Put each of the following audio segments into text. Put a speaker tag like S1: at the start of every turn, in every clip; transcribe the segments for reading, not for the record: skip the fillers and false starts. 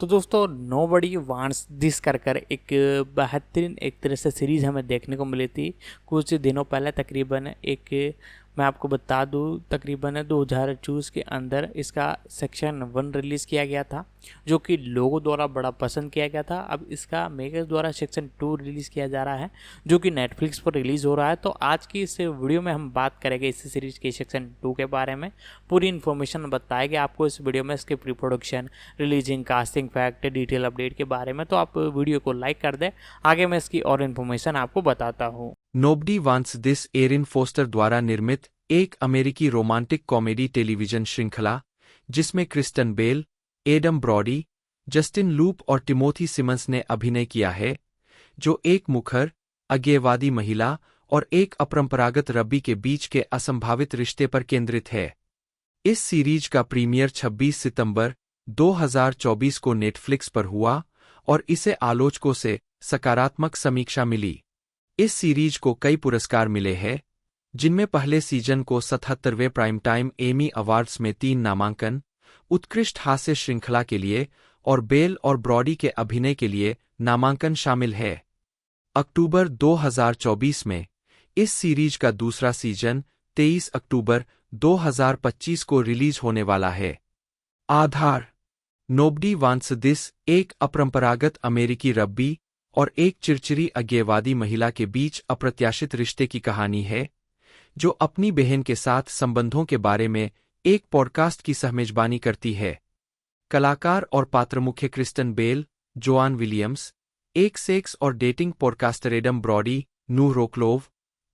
S1: तो दोस्तों nobody wants this कर एक बेहतरीन एक तरह से सीरीज़ हमें देखने को मिली थी कुछ दिनों पहले। तकरीबन एक मैं आपको बता दूं, तकरीबन 2024 के अंदर इसका सेक्शन 1 रिलीज़ किया गया था, जो कि लोगों द्वारा बड़ा पसंद किया गया था। अब इसका मेकर्स द्वारा सेक्शन 2 रिलीज़ किया जा रहा है, जो कि नेटफ्लिक्स पर रिलीज़ हो रहा है। तो आज की इस वीडियो में हम बात करेंगे इस सीरीज़ के सेक्शन 2 के बारे में। पूरी इन्फॉर्मेशन बताएंगे आपको इस वीडियो में, इसके pre production, releasing, casting fact, detail update के बारे में। तो आप वीडियो को लाइक कर दें, आगे मैं इसकी और इन्फॉर्मेशन आपको बताता हूँ।
S2: Nobody wants This Erin Foster द्वारा निर्मित एक अमेरिकी रोमांटिक कॉमेडी टेलीविजन श्रृंखला, जिसमें Kristen Bell, Adam Brody, Justin Lupe और टिमोथी सिमंस ने अभिनय किया है, जो एक मुखर, अज्ञेयवादी महिला और एक अपरंपरागत रब्बी के बीच के असंभावित रिश्ते पर केंद्रित है। इस सीरीज का प्रीमियर 26 सितंबर 2024 को नेटफ्लिक्स पर हुआ और इसे आलोचकों से सकारात्मक समीक्षा मिली। इस सीरीज को कई पुरस्कार मिले हैं, जिनमें पहले सीजन को 77वें प्राइम टाइम एमी अवार्ड्स में 3 नामांकन, उत्कृष्ट हास्य श्रृंखला के लिए और बेल और ब्रॉडी के अभिनय के लिए नामांकन शामिल है। अक्टूबर 2024 में इस सीरीज का दूसरा सीजन 23 अक्टूबर 2025 को रिलीज होने वाला है। आधार: नोबडी वांट्स दिस एक अपरंपरागत अमेरिकी रब्बी और एक चिरचिरी अज्ञेयवादी महिला के अप्रत्याशित अप्रत्याशित रिश्ते की कहानी है, जो अपनी बहन के साथ संबंधों के बारे में एक पॉडकास्ट की सहमेजबानी करती है। कलाकार और पात्र मुख्य क्रिस्टन बेल, जोआन विलियम्स, एक सेक्स और डेटिंग पॉडकास्टर एडम ब्रॉडी, नूह रोक्लोव,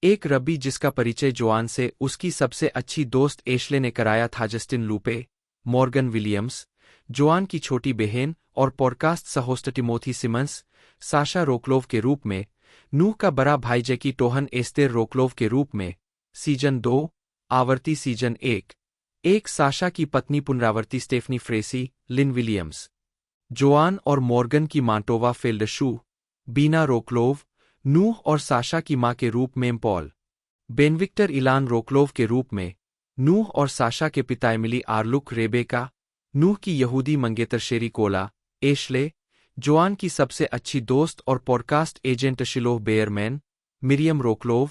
S2: एक रब्बी जिसका परिचय जोआन से उसकी सबसे अच्छी दोस्त एशले ने कराया था, जस्टिन लूपे, मॉर्गन विलियम्स, जोआन की छोटी बहन और पॉडकास्ट सहोस्ट टिमोथी सिमंस, साशा रोक्लोव के रूप में, नूह का बड़ा भाई जैकी टोहन, एस्तेर रोक्लोव के रूप में, सीजन 2, आवर्ती सीजन 1, एक साशा की पत्नी पुनरावर्ती स्टेफनी फ्रेसी, लिन विलियम्स, जोआन और मॉर्गन की मांटोवा फेल्डशू, बीना रोक्लोव, नूह और साशा की मां के रूप में पॉल बेनविक्टर इलान रोक्लोव के रूप में, नूह और साशा के पिता एमिली आर्लुक, रेबेका, नूह की यहूदी मंगेतर शेरी कोला, एशले, जोआन की सबसे अच्छी दोस्त और podcast agent Shiloh Bearman, Miriam Roklov,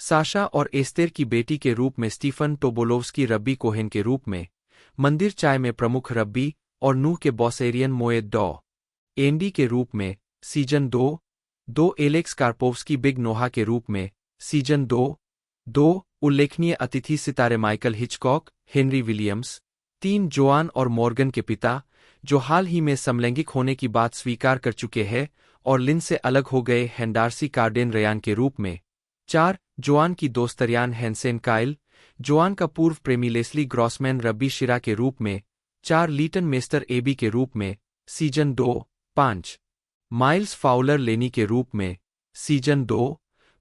S2: Sasha और एस्तेर की बेटी के रूप में स्टीफन टोबोलोव्स्की, रब्बी कोहेन के रूप में, मंदिर चाय में प्रमुख रब्बी और नूह के बॉस एरियन मोएद डॉ एंडी के रूप में, season 2, Alex Karpovsky, Big Noah के रूप में, सीजन 2, उल्लेखनीय अतिथि सितारे Michael Hitchcock, Henry Williams, 3 Joanne और मॉर्गन के पिता, जो हाल ही में समलैंगिक होने की बात स्वीकार कर चुके हैं और लिन से अलग हो गए हैं, डार्सी कार्डेन रयान के रूप में, 4 जोआन की दोस्त रियान हैंसेन काइल, जोआन का पूर्व प्रेमी लेस्ली ग्रॉसमैन, रब्बी शिरा के रूप में, 4 लीटन मेस्टर एबी के रूप में, सीजन 2, 5 माइल्स फाउलर लेनी के रूप में, सीजन 2,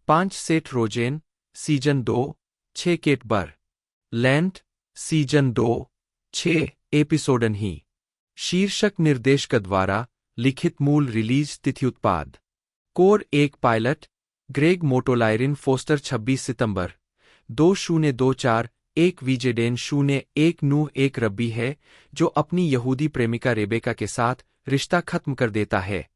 S2: 5 सेठ रोजेन, सीजन 2, 6 केट बर लैंड, सीजन 2, 6 एपिसोडन ही। शीर्षक निर्देशक द्वारा लिखित, मूल रिलीज तिथि उत्पाद कोर 1 पायलट, ग्रेग मोटोलायरिन फोस्टर 26 सितंबर 2024, एक वीजेडेन 01 नूह एक रब्बी है जो अपनी यहूदी प्रेमिका रेबेका के साथ रिश्ता खत्म कर देता है।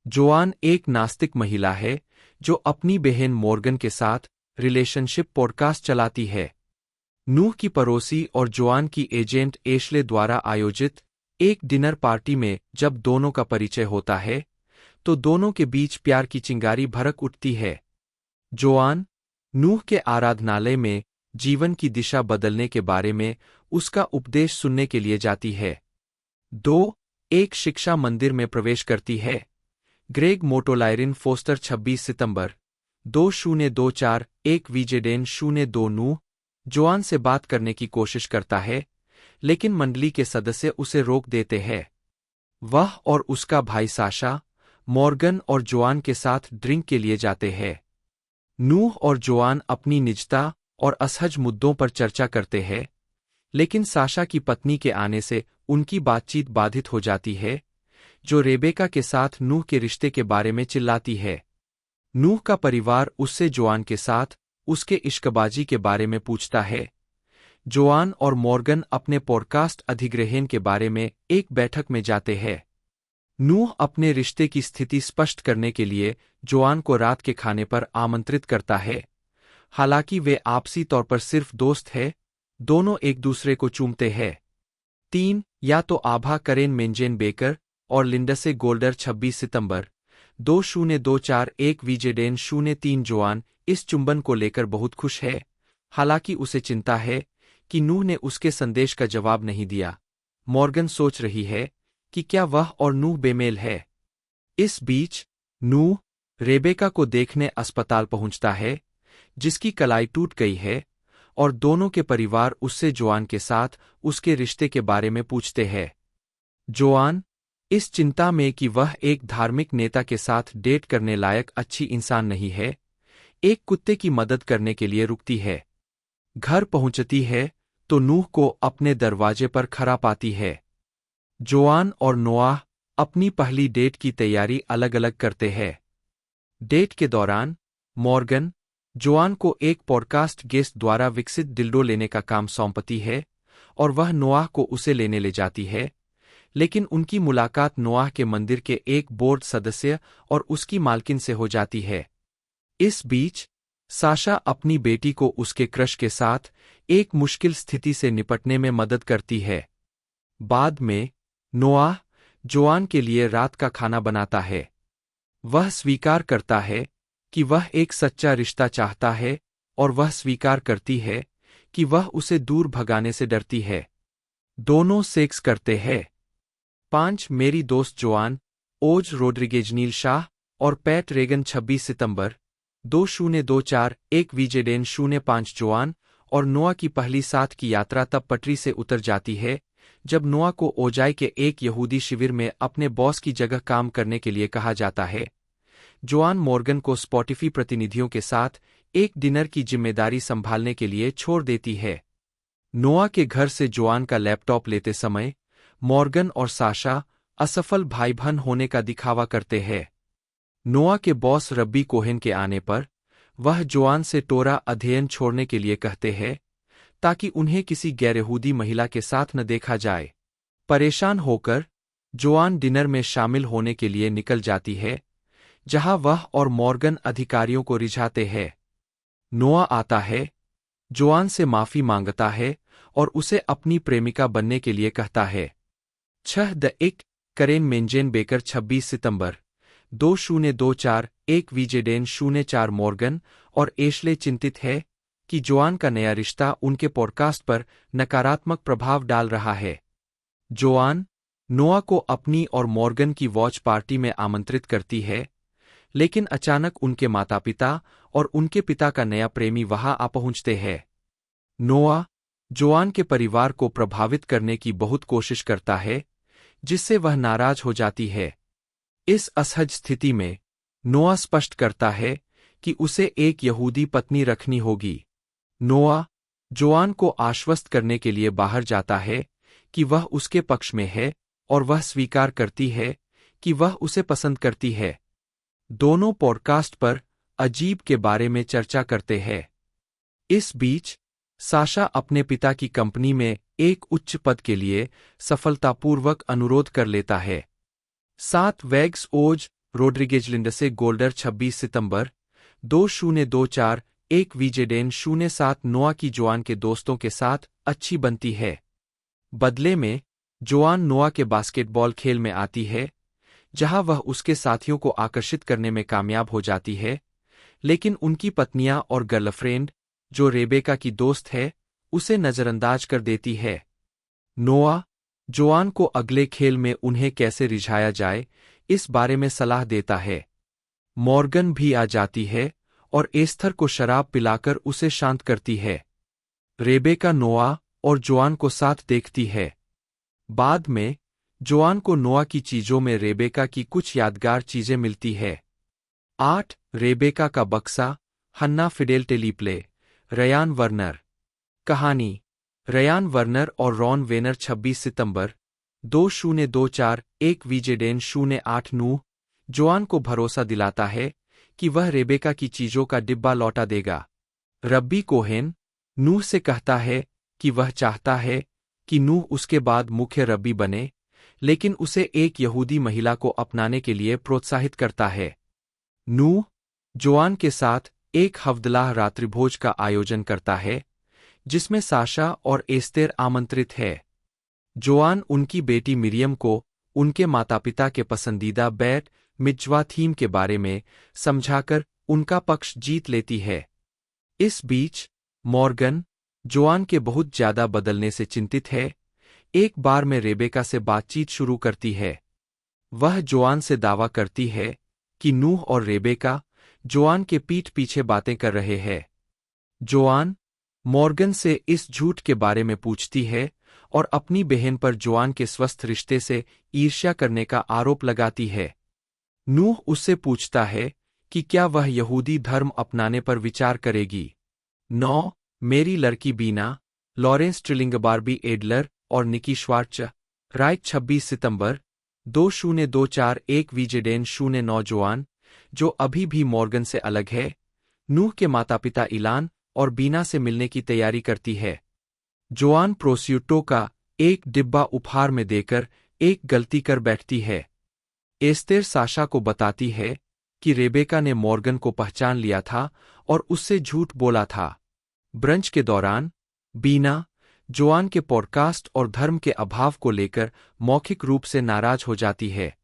S2: जोआन एक नास्तिक महिला है जो अपनी बहन मॉर्गन के साथ रिलेशनशिप पॉडकास्ट चलाती है। नूह की पड़ोसी और जोआन की एजेंट एशले द्वारा आयोजित एक डिनर पार्टी में जब दोनों का परिचय होता है, तो दोनों के बीच प्यार की चिंगारी भड़क उठती है। जोआन नूह के आराधनालय में जीवन की दिशा बदलने के बारे में उसका उपदेश सुनने के लिए जाती है। 2 एक शिक्षा मंदिर में प्रवेश करती है। ग्रेग मोटोलायरिन फोस्टर 26 सितंबर 2024, एक वीजेडेन 02 नूह जोआन से बात करने की कोशिश करता है, लेकिन मंडली के सदस्य उसे रोक देते हैं। वह और उसका भाई साशा, मॉर्गन और जोआन के साथ ड्रिंक के लिए जाते हैं। नूह और जोआन अपनी निजता और असहज मुद्दों पर चर्चा करते हैं, लेकिन साशा की पत्नी के आने से उनकी बातचीत बाधित हो जाती है, जो रेबेका के साथ नूह के रिश्ते के बारे में चिल्लाती है। नूह का परिवार उससे जोआन के साथ उसके इश्कबाजी के बारे में पूछता है। जोआन और मॉर्गन अपने पॉडकास्ट अधिग्रहण के बारे में एक बैठक में जाते हैं। नूह अपने रिश्ते की स्थिति स्पष्ट करने के लिए जोआन को रात के खाने पर आमंत्रित करता है। हालांकि वे आपसी तौर पर सिर्फ दोस्त हैं, दोनों एक दूसरे को चूमते हैं। 3. या तो आभा करेन मेंजेन बेकर और लिंडसे गोल्डर 26 सितंबर 2024 1 वीजेडेन 03 जोआन इस चुंबन को लेकर बहुत खुश है, हालांकि उसे चिंता है कि नूह ने उसके संदेश का जवाब नहीं दिया। मॉर्गन सोच रही है कि क्या वह और नूह बेमेल है। इस बीच नूह रेबेका को देखने अस्पताल पहुंचता है, जिसकी कलाई टूट गई है, और दोनों के परिवार उससे जोआन के साथ उसके रिश्ते के बारे में पूछते हैं। जोआन इस चिंता में कि वह एक धार्मिक नेता के साथ डेट करने लायक अच्छी इंसान नहीं है, एक कुत्ते की मदद करने के लिए रुकती है। घर पहुंचती है तो नूह को अपने दरवाजे पर खड़ा पाती है। जोआन और नोआह अपनी पहली डेट की तैयारी अलग अलग करते हैं। डेट के दौरान मॉर्गन जोआन को एक पॉडकास्ट गेस्ट द्वारा विकसित डिल्डो लेने का काम सौंपती है और वह नोआह को उसे लेने ले जाती है, लेकिन उनकी मुलाकात नोआह के मंदिर के एक बोर्ड सदस्य और उसकी मालकिन से हो जाती है। इस बीच साशा अपनी बेटी को उसके क्रश के साथ एक मुश्किल स्थिति से निपटने में मदद करती है। बाद में नोआह जोआन के लिए रात का खाना बनाता है। वह स्वीकार करता है कि वह एक सच्चा रिश्ता चाहता है और वह स्वीकार करती है कि वह उसे दूर भगाने से डरती है। दोनों सेक्स करते हैं। 5 मेरी दोस्त जोआन ओज रोड्रिगेज नील शाह और पैट रेगन 26 सितंबर 2024 1 वीजेडेन 05 जोआन और नोआ की पहली साथ की यात्रा तब पटरी से उतर जाती है जब नोआ को ओजाई के एक यहूदी शिविर में अपने बॉस की जगह काम करने के लिए कहा जाता है। जोआन मॉर्गन को स्पॉटिफी प्रतिनिधियों के साथ एक डिनर की जिम्मेदारी संभालने के लिए छोड़ देती है। नोआ के घर से जोआन का लैपटॉप लेते समय मॉर्गन और साशा असफल भाई बहन होने का दिखावा करते हैं। नोआ के बॉस रब्बी कोहेन के आने पर वह जोआन से टोरा अध्ययन छोड़ने के लिए कहते हैं ताकि उन्हें किसी गैरयहूदी महिला के साथ न देखा जाए। परेशान होकर जोआन डिनर में शामिल होने के लिए निकल जाती है, जहां वह और मॉर्गन अधिकारियों को रिझाते हैं। नोआ आता है, जोआन से माफी मांगता है और उसे अपनी प्रेमिका बनने के लिए कहता है। 6 द एक करेन मेंजेन बेकर 26 सितंबर 2024 1 वीजेडेन 04 मॉर्गन और एशले चिंतित है कि जोआन का नया रिश्ता उनके पॉडकास्ट पर नकारात्मक प्रभाव डाल रहा है। जोआन नोआ को अपनी और मॉर्गन की वॉच पार्टी में आमंत्रित करती है, लेकिन अचानक उनके माता पिता और उनके पिता का नया प्रेमी वहां आ पहुंचते हैं। नोआ जोआन के परिवार को प्रभावित करने की बहुत कोशिश करता है, जिससे वह नाराज हो जाती है। इस असहज स्थिति में नोआ स्पष्ट करता है कि उसे एक यहूदी पत्नी रखनी होगी। नोआ जोआन को आश्वस्त करने के लिए बाहर जाता है कि वह उसके पक्ष में है और वह स्वीकार करती है कि वह उसे पसंद करती है। दोनों पॉडकास्ट पर अजीब के बारे में चर्चा करते हैं। इस बीच साशा अपने पिता की कंपनी में एक उच्च पद के लिए सफलतापूर्वक अनुरोध कर लेता है। 7 वैग्स ओज रोड्रिगेज लिंडसे गोल्डर 26 सितंबर 2024 1 वीजेडेन 07 नोआ की जोआन के दोस्तों के साथ अच्छी बनती है। बदले में जोआन नोआ के बास्केटबॉल खेल में आती है, जहां वह उसके साथियों को आकर्षित करने में कामयाब हो जाती है, लेकिन उनकी पत्नियां और गर्लफ्रेंड, जो रेबेका की दोस्त है, उसे नजरअंदाज कर देती है। नोआ जोआन को अगले खेल में उन्हें कैसे रिझाया जाए इस बारे में सलाह देता है। मॉर्गन भी आ जाती है और एस्थर को शराब पिलाकर उसे शांत करती है। रेबेका नोआ और जोआन को साथ देखती है। बाद में जोआन को नोआ की चीजों में रेबेका की कुछ यादगार चीजें मिलती है। 8 रेबेका का बक्सा हन्ना फिडेल टेलीप्ले रयान वर्नर। कहानी रयान वर्नर और रॉन वेनर 26 सितंबर 2024 1 वीजेडेन 08 नूह जोआन को भरोसा दिलाता है कि वह रेबेका की चीजों का डिब्बा लौटा देगा। रब्बी कोहेन नूह से कहता है कि वह चाहता है कि नूह उसके बाद मुख्य रब्बी बने, लेकिन उसे एक यहूदी महिला को अपनाने के लिए प्रोत्साहित करता है। नूह जोआन के साथ एक हफ्तलाह रात्रिभोज का आयोजन करता है, जिसमें साशा और एस्तेर आमंत्रित है। जोआन उनकी बेटी मिरियम को उनके माता-पिता के पसंदीदा बैट मिज्वा थीम के बारे में समझाकर उनका पक्ष जीत लेती है। इस बीच मॉर्गन जोआन के बहुत ज्यादा बदलने से चिंतित है। एक बार में रेबेका से बातचीत शुरू करती है। वह जोआन से दावा करती है कि नूह और रेबेका जोआन के पीठ पीछे बातें कर रहे हैं। जोआन मॉर्गन से इस झूठ के बारे में पूछती है और अपनी बहन पर जोआन के स्वस्थ रिश्ते से ईर्ष्या करने का आरोप लगाती है। नूह उससे पूछता है कि क्या वह यहूदी धर्म अपनाने पर विचार करेगी। 9. मेरी लड़की बीना, लॉरेंस ट्रिलिंगबार्बी एडलर और निकी श्वार्च, राइट 26 सितंबर 2024 वीजेडेन 09 जोआन, जो अभी भी मॉर्गन से अलग है, नूह के माता-पिता इलान और बीना से मिलने की तैयारी करती है। जोआन प्रोस्यूटो का एक डिब्बा उपहार में देकर एक गलती कर बैठती है। एस्तेर साशा को बताती है कि रेबेका ने मॉर्गन को पहचान लिया था और उससे झूठ बोला था। ब्रंच के दौरान बीना जोआन के पॉडकास्ट और धर्म के अभाव को लेकर मौखिक रूप से नाराज हो जाती है।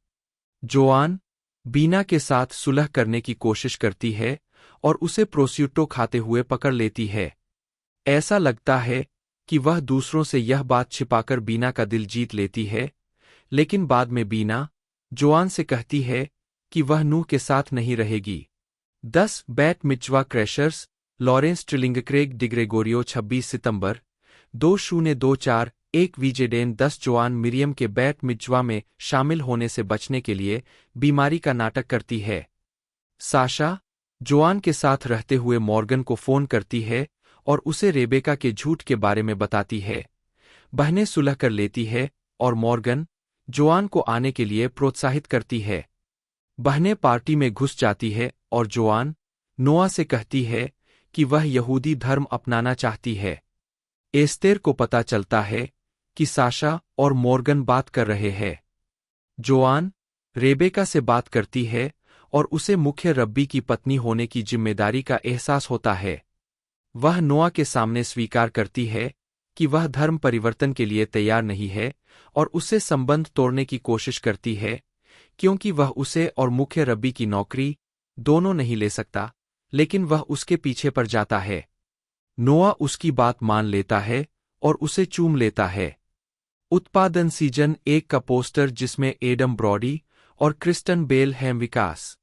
S2: जोआन बीना के साथ सुलह करने की कोशिश करती है और उसे प्रोस्यूटो खाते हुए पकड़ लेती है। ऐसा लगता है कि वह दूसरों से यह बात छिपाकर बीना का दिल जीत लेती है, लेकिन बाद में बीना जोआन से कहती है कि वह नूह के साथ नहीं रहेगी। 10 बैट मिज्वा क्रैशर्स, लॉरेंस ट्रिलिंगक्रेग डिग्रेगोरियो 26 सितंबर 2024 वीजेडेन 10 जोआन मिरियम के बैट मिज्वा में शामिल होने से बचने के लिए बीमारी का नाटक करती है। साशा जोआन के साथ रहते हुए मॉर्गन को फोन करती है और उसे रेबेका के झूठ के बारे में बताती है। बहनें सुलह कर लेती है और मॉर्गन जोआन को आने के लिए प्रोत्साहित करती है। बहनें पार्टी में घुस जाती है और जोआन नोआ से कहती है कि वह यहूदी धर्म अपनाना चाहती है। एस्तेर को पता चलता है कि साशा और मॉर्गन बात कर रहे हैं। जोआन रेबेका से बात करती है और उसे मुख्य रब्बी की पत्नी होने की जिम्मेदारी का एहसास होता है। वह नोआ के सामने स्वीकार करती है कि वह धर्म परिवर्तन के लिए तैयार नहीं है और उससे संबंध तोड़ने की कोशिश करती है, क्योंकि वह उसे और मुख्य रब्बी की नौकरी दोनों नहीं ले सकता, लेकिन वह उसके पीछे पड़ जाता है। नोआ उसकी बात मान लेता है और उसे चूम लेता है। उत्पादन सीजन 1 का पोस्टर जिसमें एडम ब्रॉडी और क्रिस्टन बेल हैं। विकास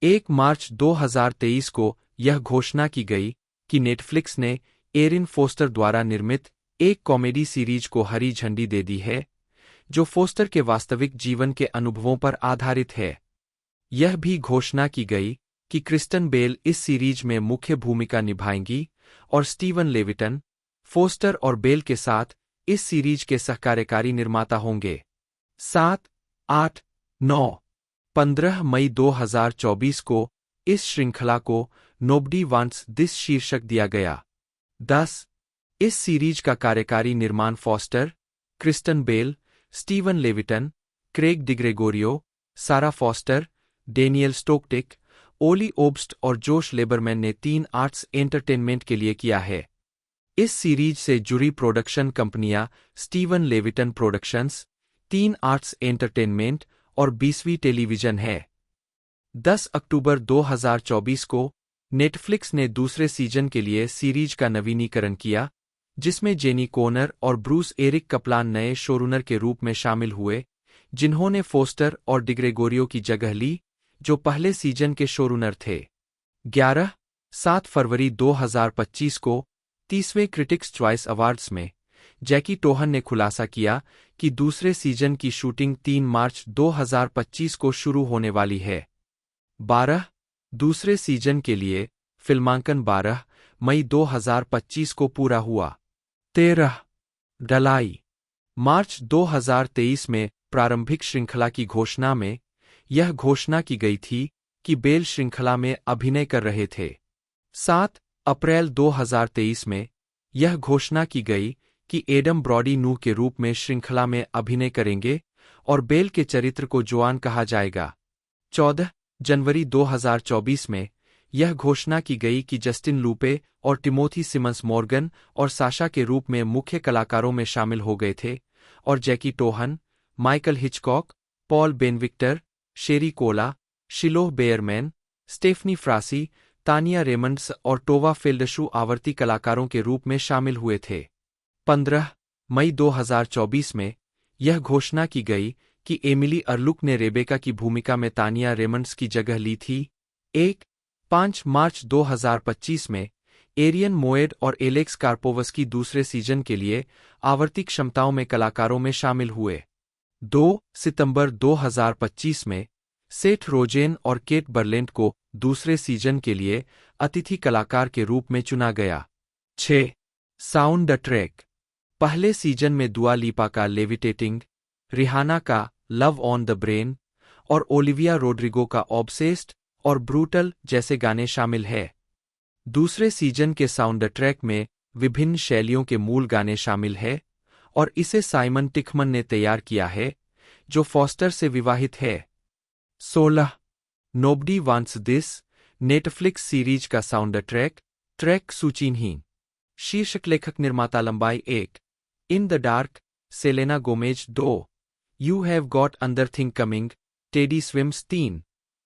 S2: 1 मार्च 2023 को यह घोषणा की गई कि नेटफ्लिक्स ने एरिन फोस्टर द्वारा निर्मित एक कॉमेडी सीरीज को हरी झंडी दे दी है, जो फोस्टर के वास्तविक जीवन के अनुभवों पर आधारित है। यह भी घोषणा की गई कि क्रिस्टन बेल इस सीरीज में मुख्य भूमिका निभाएंगी और स्टीवन लेविटन, फोस्टर और बेल के साथ इस सीरीज के सहकार्यकारी निर्माता होंगे। 7, 8, 9, 15 मई 2024 को इस श्रृंखला को नोबडी वांट्स दिस शीर्षक दिया गया। 10. इस सीरीज का कार्यकारी निर्माण Foster, Kristen Bell, Steven Levitan, Craig DiGregorio, Sara Foster, Daniel स्टोकटिक, ओली ओब्स्ट और जोश लेबरमैन ने 3 आर्ट्स एंटरटेनमेंट के लिए किया है। इस सीरीज से जुड़ी प्रोडक्शन कंपनियां Steven Levitin productions, 3 arts entertainment और 20वीं टेलीविजन है। 10 अक्टूबर 2024 को नेटफ्लिक्स ने दूसरे सीजन के लिए सीरीज का नवीनीकरण किया, जिसमें जेनी कोनर और ब्रूस एरिक कपलान नए शोरूनर के रूप में शामिल हुए, जिन्होंने फोस्टर और डिग्रेगोरियो की जगह ली, जो पहले सीजन के शोरूनर थे। 7 फरवरी 2025 को 30वें क्रिटिक्स चॉइस अवार्ड्स में जैकी टोहन ने खुलासा किया कि दूसरे सीजन की शूटिंग 3 मार्च 2025 को शुरू होने वाली है। 12 दूसरे सीजन के लिए फिल्मांकन 12 मई 2025 को पूरा हुआ। 13 ढलाई मार्च 2023 में प्रारंभिक श्रृंखला की घोषणा में यह घोषणा की गई थी कि बेल श्रृंखला में अभिनय कर रहे थे। 7 अप्रैल 2023 में यह घोषणा की गई कि एडम ब्रॉडी नूह के रूप में श्रृंखला में अभिनय करेंगे और बेल के चरित्र को जोआन कहा जाएगा। 14 जनवरी 2024 में यह घोषणा की गई कि जस्टिन लूपे और टिमोथी सिमन्स मॉर्गन और साशा के रूप में मुख्य कलाकारों में शामिल हो गए थे, और Jackie Tohn, Michael Hitchcock, Paul Benvictor, Sherry Cola, Shiloh Bearman, Stephanie Frassi, Tania Raymonds और टोवा फिल्डशू आवर्ती कलाकारों के रूप में शामिल हुए थे। 15 मई 2024 में यह घोषणा की गई कि एमिली अर्लुक ने रेबेका की भूमिका में तानिया रेमंड्स की जगह ली थी। 5 मार्च 2025 में एरियन मोएड और एलेक्स कार्पोवस्की दूसरे सीजन के लिए आवर्ती क्षमताओं में कलाकारों में शामिल हुए। 2 सितंबर 2025 में सेठ रोजेन और केट बर्लेंट को दूसरे सीजन के लिए अतिथि कलाकार के रूप में चुना गया। 6 साउंड ट्रैक। पहले सीजन में दुआ लिपा का लेविटेटिंग, रिहाना का लव ऑन द ब्रेन और ओलिविया रोड्रिगो का ऑब्सेस्ड और ब्रूटल जैसे गाने शामिल है। दूसरे सीजन के साउंड ट्रैक में विभिन्न शैलियों के मूल गाने शामिल है और इसे साइमन टिखमन ने तैयार किया है, जो फॉस्टर से विवाहित है। 16 nobody wants this Netflix series का साउंड ट्रैक सूचीहीन। शीर्षक लेखक निर्माता लंबाई 1 in the dark Selena Gomez 2 you have got another thing coming Teddy Swims 3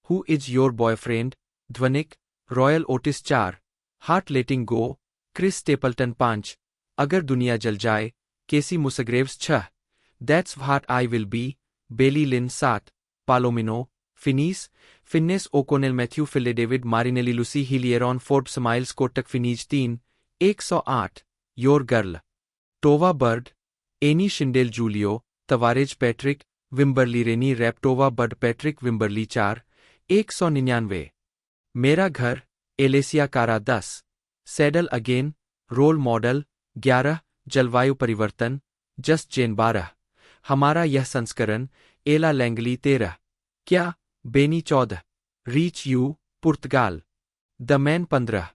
S2: who is your boyfriend ध्वनिक Royel Otis 4 heart letting go Chris Stapleton 5 अगर दुनिया जल जाए Kacey Musgraves 6 that's what I will be Bailey Lynn 7 Palomino Finneas O'Connell Matthew फिले David Marinelli Lucy हिलियरॉन Forbes Miles कोटक Finneas 3 108 your girl Tova Bird Annie Schindel Julio Tavarez Patrick Wimberly Renee रैप्टोवा Bird Patrick Wimberly 4 199 मेरा घर Alessia कारा 10 saddle again role model 11 जलवायु परिवर्तन just जेन 12 हमारा यह संस्करण एला लैंगली 13 क्या Benny 14 reach you Portugal the man 15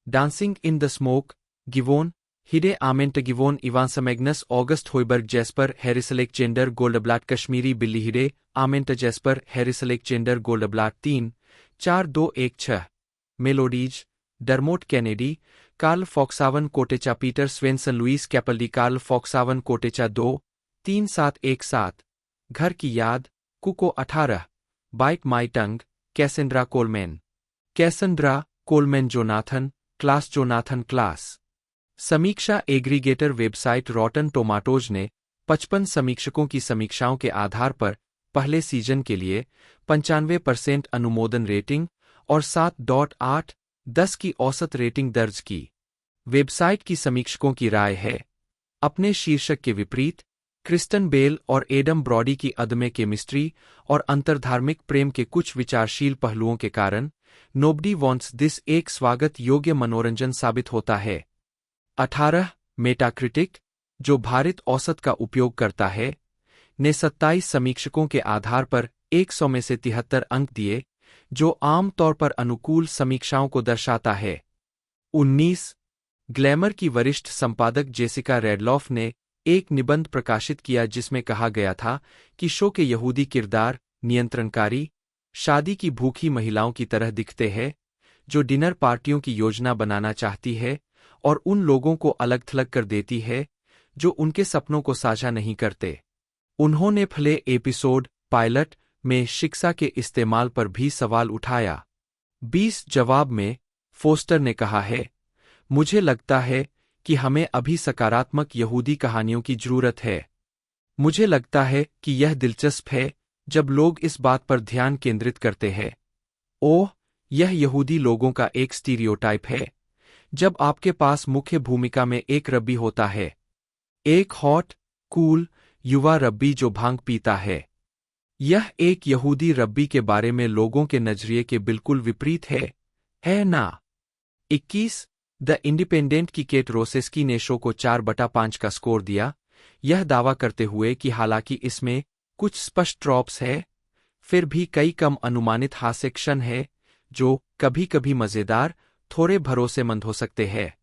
S2: dancing in the smoke Giveon हिडे आमेंट Giveon Evans Magnus August Hoiberg Jesper Harrislake Xander Goldblatt कश्मीरी बिल्ली हिडे आमेंट Jesper Harrislake Xander Goldblatt 3 4216 melodies Dermot Kennedy Carl Falk Savan Kotecha Peter Svensson Lewis Capaldi Carl Falk Savan Kotecha 2 3717 घर की याद Cuco 18 bite my tongue Cassandra Coleman Jonathan Class समीक्षा aggregator website Rotten tomatoes ने 55 समीक्षकों की समीक्षाओं के आधार पर पहले सीजन के लिए 95% अनुमोदन रेटिंग और 7.8/10 की औसत रेटिंग दर्ज की। वेबसाइट की समीक्षकों की राय है, अपने शीर्षक के विपरीत क्रिस्टन बेल और एडम ब्रॉडी की अदम्य केमिस्ट्री और अंतर्धार्मिक प्रेम के कुछ विचारशील पहलुओं के कारण नोबडी वॉन्ट्स दिस एक स्वागत योग्य मनोरंजन साबित होता है। 18 मेटाक्रिटिक, जो भारित औसत का उपयोग करता है, ने 27 समीक्षकों के आधार पर 100 में से 73 अंक दिए, जो आम तौर पर अनुकूल समीक्षाओं को दर्शाता है। 19 ग्लैमर की वरिष्ठ संपादक जेसिका रेडलॉफ ने एक निबंध प्रकाशित किया जिसमें कहा गया था कि शो के यहूदी किरदार नियंत्रणकारी, शादी की भूखी महिलाओं की तरह दिखते हैं, जो डिनर पार्टियों की योजना बनाना चाहती है और उन लोगों को अलग थलग कर देती है जो उनके सपनों को साझा नहीं करते। उन्होंने पहले एपिसोड पायलट में शिक्षा के इस्तेमाल पर भी सवाल उठाया। 20 जवाब में फोस्टर ने कहा है, मुझे लगता है कि हमें अभी सकारात्मक यहूदी कहानियों की जरूरत है। मुझे लगता है कि यह दिलचस्प है जब लोग इस बात पर ध्यान केंद्रित करते हैं, ओह, यह यहूदी लोगों का एक स्टीरियोटाइप है, जब आपके पास मुख्य भूमिका में एक रब्बी होता है, एक हॉट, कूल, युवा रब्बी जो भांग पीता है। यह एक यहूदी रब्बी के बारे में लोगों के नजरिए के बिल्कुल विपरीत है ना? 21 द इंडिपेंडेंट की केट रोसेस्की ने शो को 4/5 का स्कोर दिया, यह दावा करते हुए कि हालांकि इसमें कुछ स्पष्ट ड्रॉप्स है, फिर भी कई कम अनुमानित हास्य क्षण है जो कभी-कभी मजेदार, थोड़े भरोसेमंद हो सकते हैं।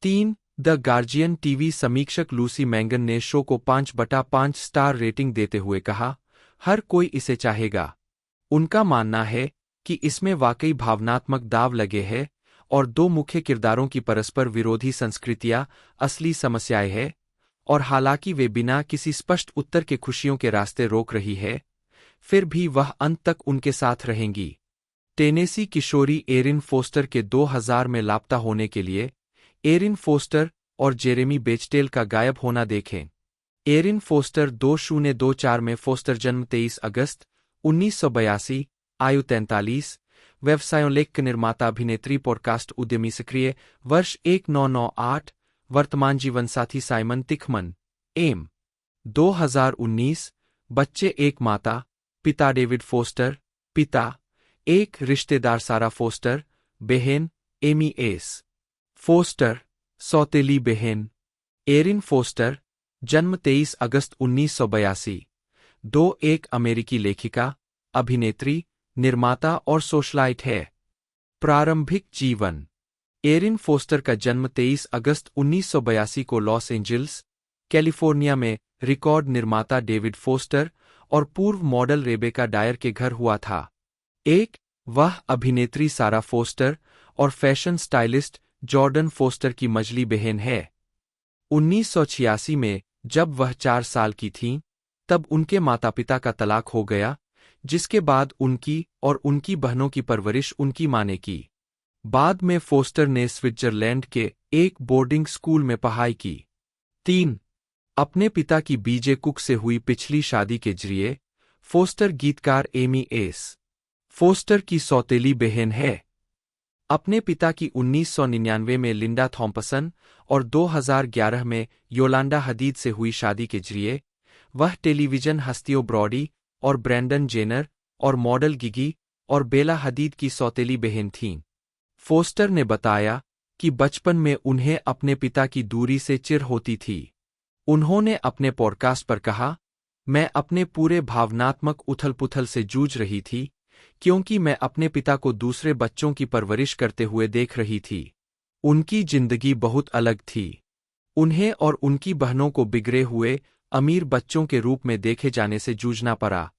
S2: 3 द गार्जियन टीवी समीक्षक लूसी मैंगन ने शो को 5/5 स्टार रेटिंग देते हुए कहा, हर कोई इसे चाहेगा। उनका मानना है कि इसमें वाकई भावनात्मक दाव लगे हैं और दो मुख्य किरदारों की परस्पर विरोधी संस्कृतियां असली समस्याएं हैं, और हालांकि वे बिना किसी स्पष्ट उत्तर के खुशियों के रास्ते रोक रही है, फिर भी वह अंत तक उनके साथ रहेंगी। टेनेसी किशोरी एरिन फोस्टर के 2000 में लापता होने के लिए एरिन फोस्टर और जेरेमी बेचटेल का गायब होना देखें। एरिन फोस्टर 2024 में फोस्टर जन्म 23 अगस्त 1982, आयु 43, व्यवसायों लेखक निर्माता अभिनेत्री पॉडकास्ट उद्यमी सक्रिय, वर्ष 1998, वर्तमान जीवनसाथी साइमन तिखमन, एम 2019, बच्चे एक माता, पिता डेविड फोस्टर, पिता एक रिश्तेदार सारा फोस्टर, बहन एमी एस फोस्टर, सौतेली बहन एरिन फोस्टर, जन्म 23 अगस्त 1982, एक अमेरिकी लेखिका, अभिनेत्री, निर्माता और सोशलाइट है। प्रारंभिक जीवन। एरिन फोस्टर का जन्म 23 अगस्त 1982 को लॉस एंजल्स, कैलिफोर्निया में रिकॉर्ड निर्माता डेविड फोस्टर और पूर्व मॉडल रेबेका डायर के घर हुआ था। वह अभिनेत्री सारा फोस्टर और फैशन स्टाइलिस्ट जॉर्डन फोस्टर की मझली बहन है। 1986 में जब वह 4 साल की थीं, तब उनके माता-पिता का तलाक हो गया, जिसके बाद उनकी और उनकी बहनों की परवरिश उनकी मां ने की। बाद में फोस्टर ने स्विट्जरलैंड के एक बोर्डिंग स्कूल में पढ़ाई की। 3. अपने पिता की बीजे कुक से हुई पिछली शादी के जरिए फोस्टर गीतकार एमी एस फोस्टर की सौतेली बहन है। अपने पिता की 1999 में लिंडा थॉम्पसन और 2011 में योलांडा हदीद से हुई शादी के जरिए वह टेलीविजन हस्तियों ब्रॉडी और ब्रैंडन जेनर और मॉडल गिगी और बेला हदीद की सौतेली बहन थीं। फोस्टर ने बताया कि बचपन में उन्हें अपने पिता की दूरी से चिढ़ होती थी। उन्होंने अपने पॉडकास्ट पर कहा, मैं अपने पूरे भावनात्मक उथल-पुथल से जूझ रही थी, क्योंकि मैं अपने पिता को दूसरे बच्चों की परवरिश करते हुए देख रही थी। उनकी जिंदगी बहुत अलग थी। उन्हें और उनकी बहनों को बिगड़े हुए अमीर बच्चों के रूप में देखे जाने से जूझना पड़ा।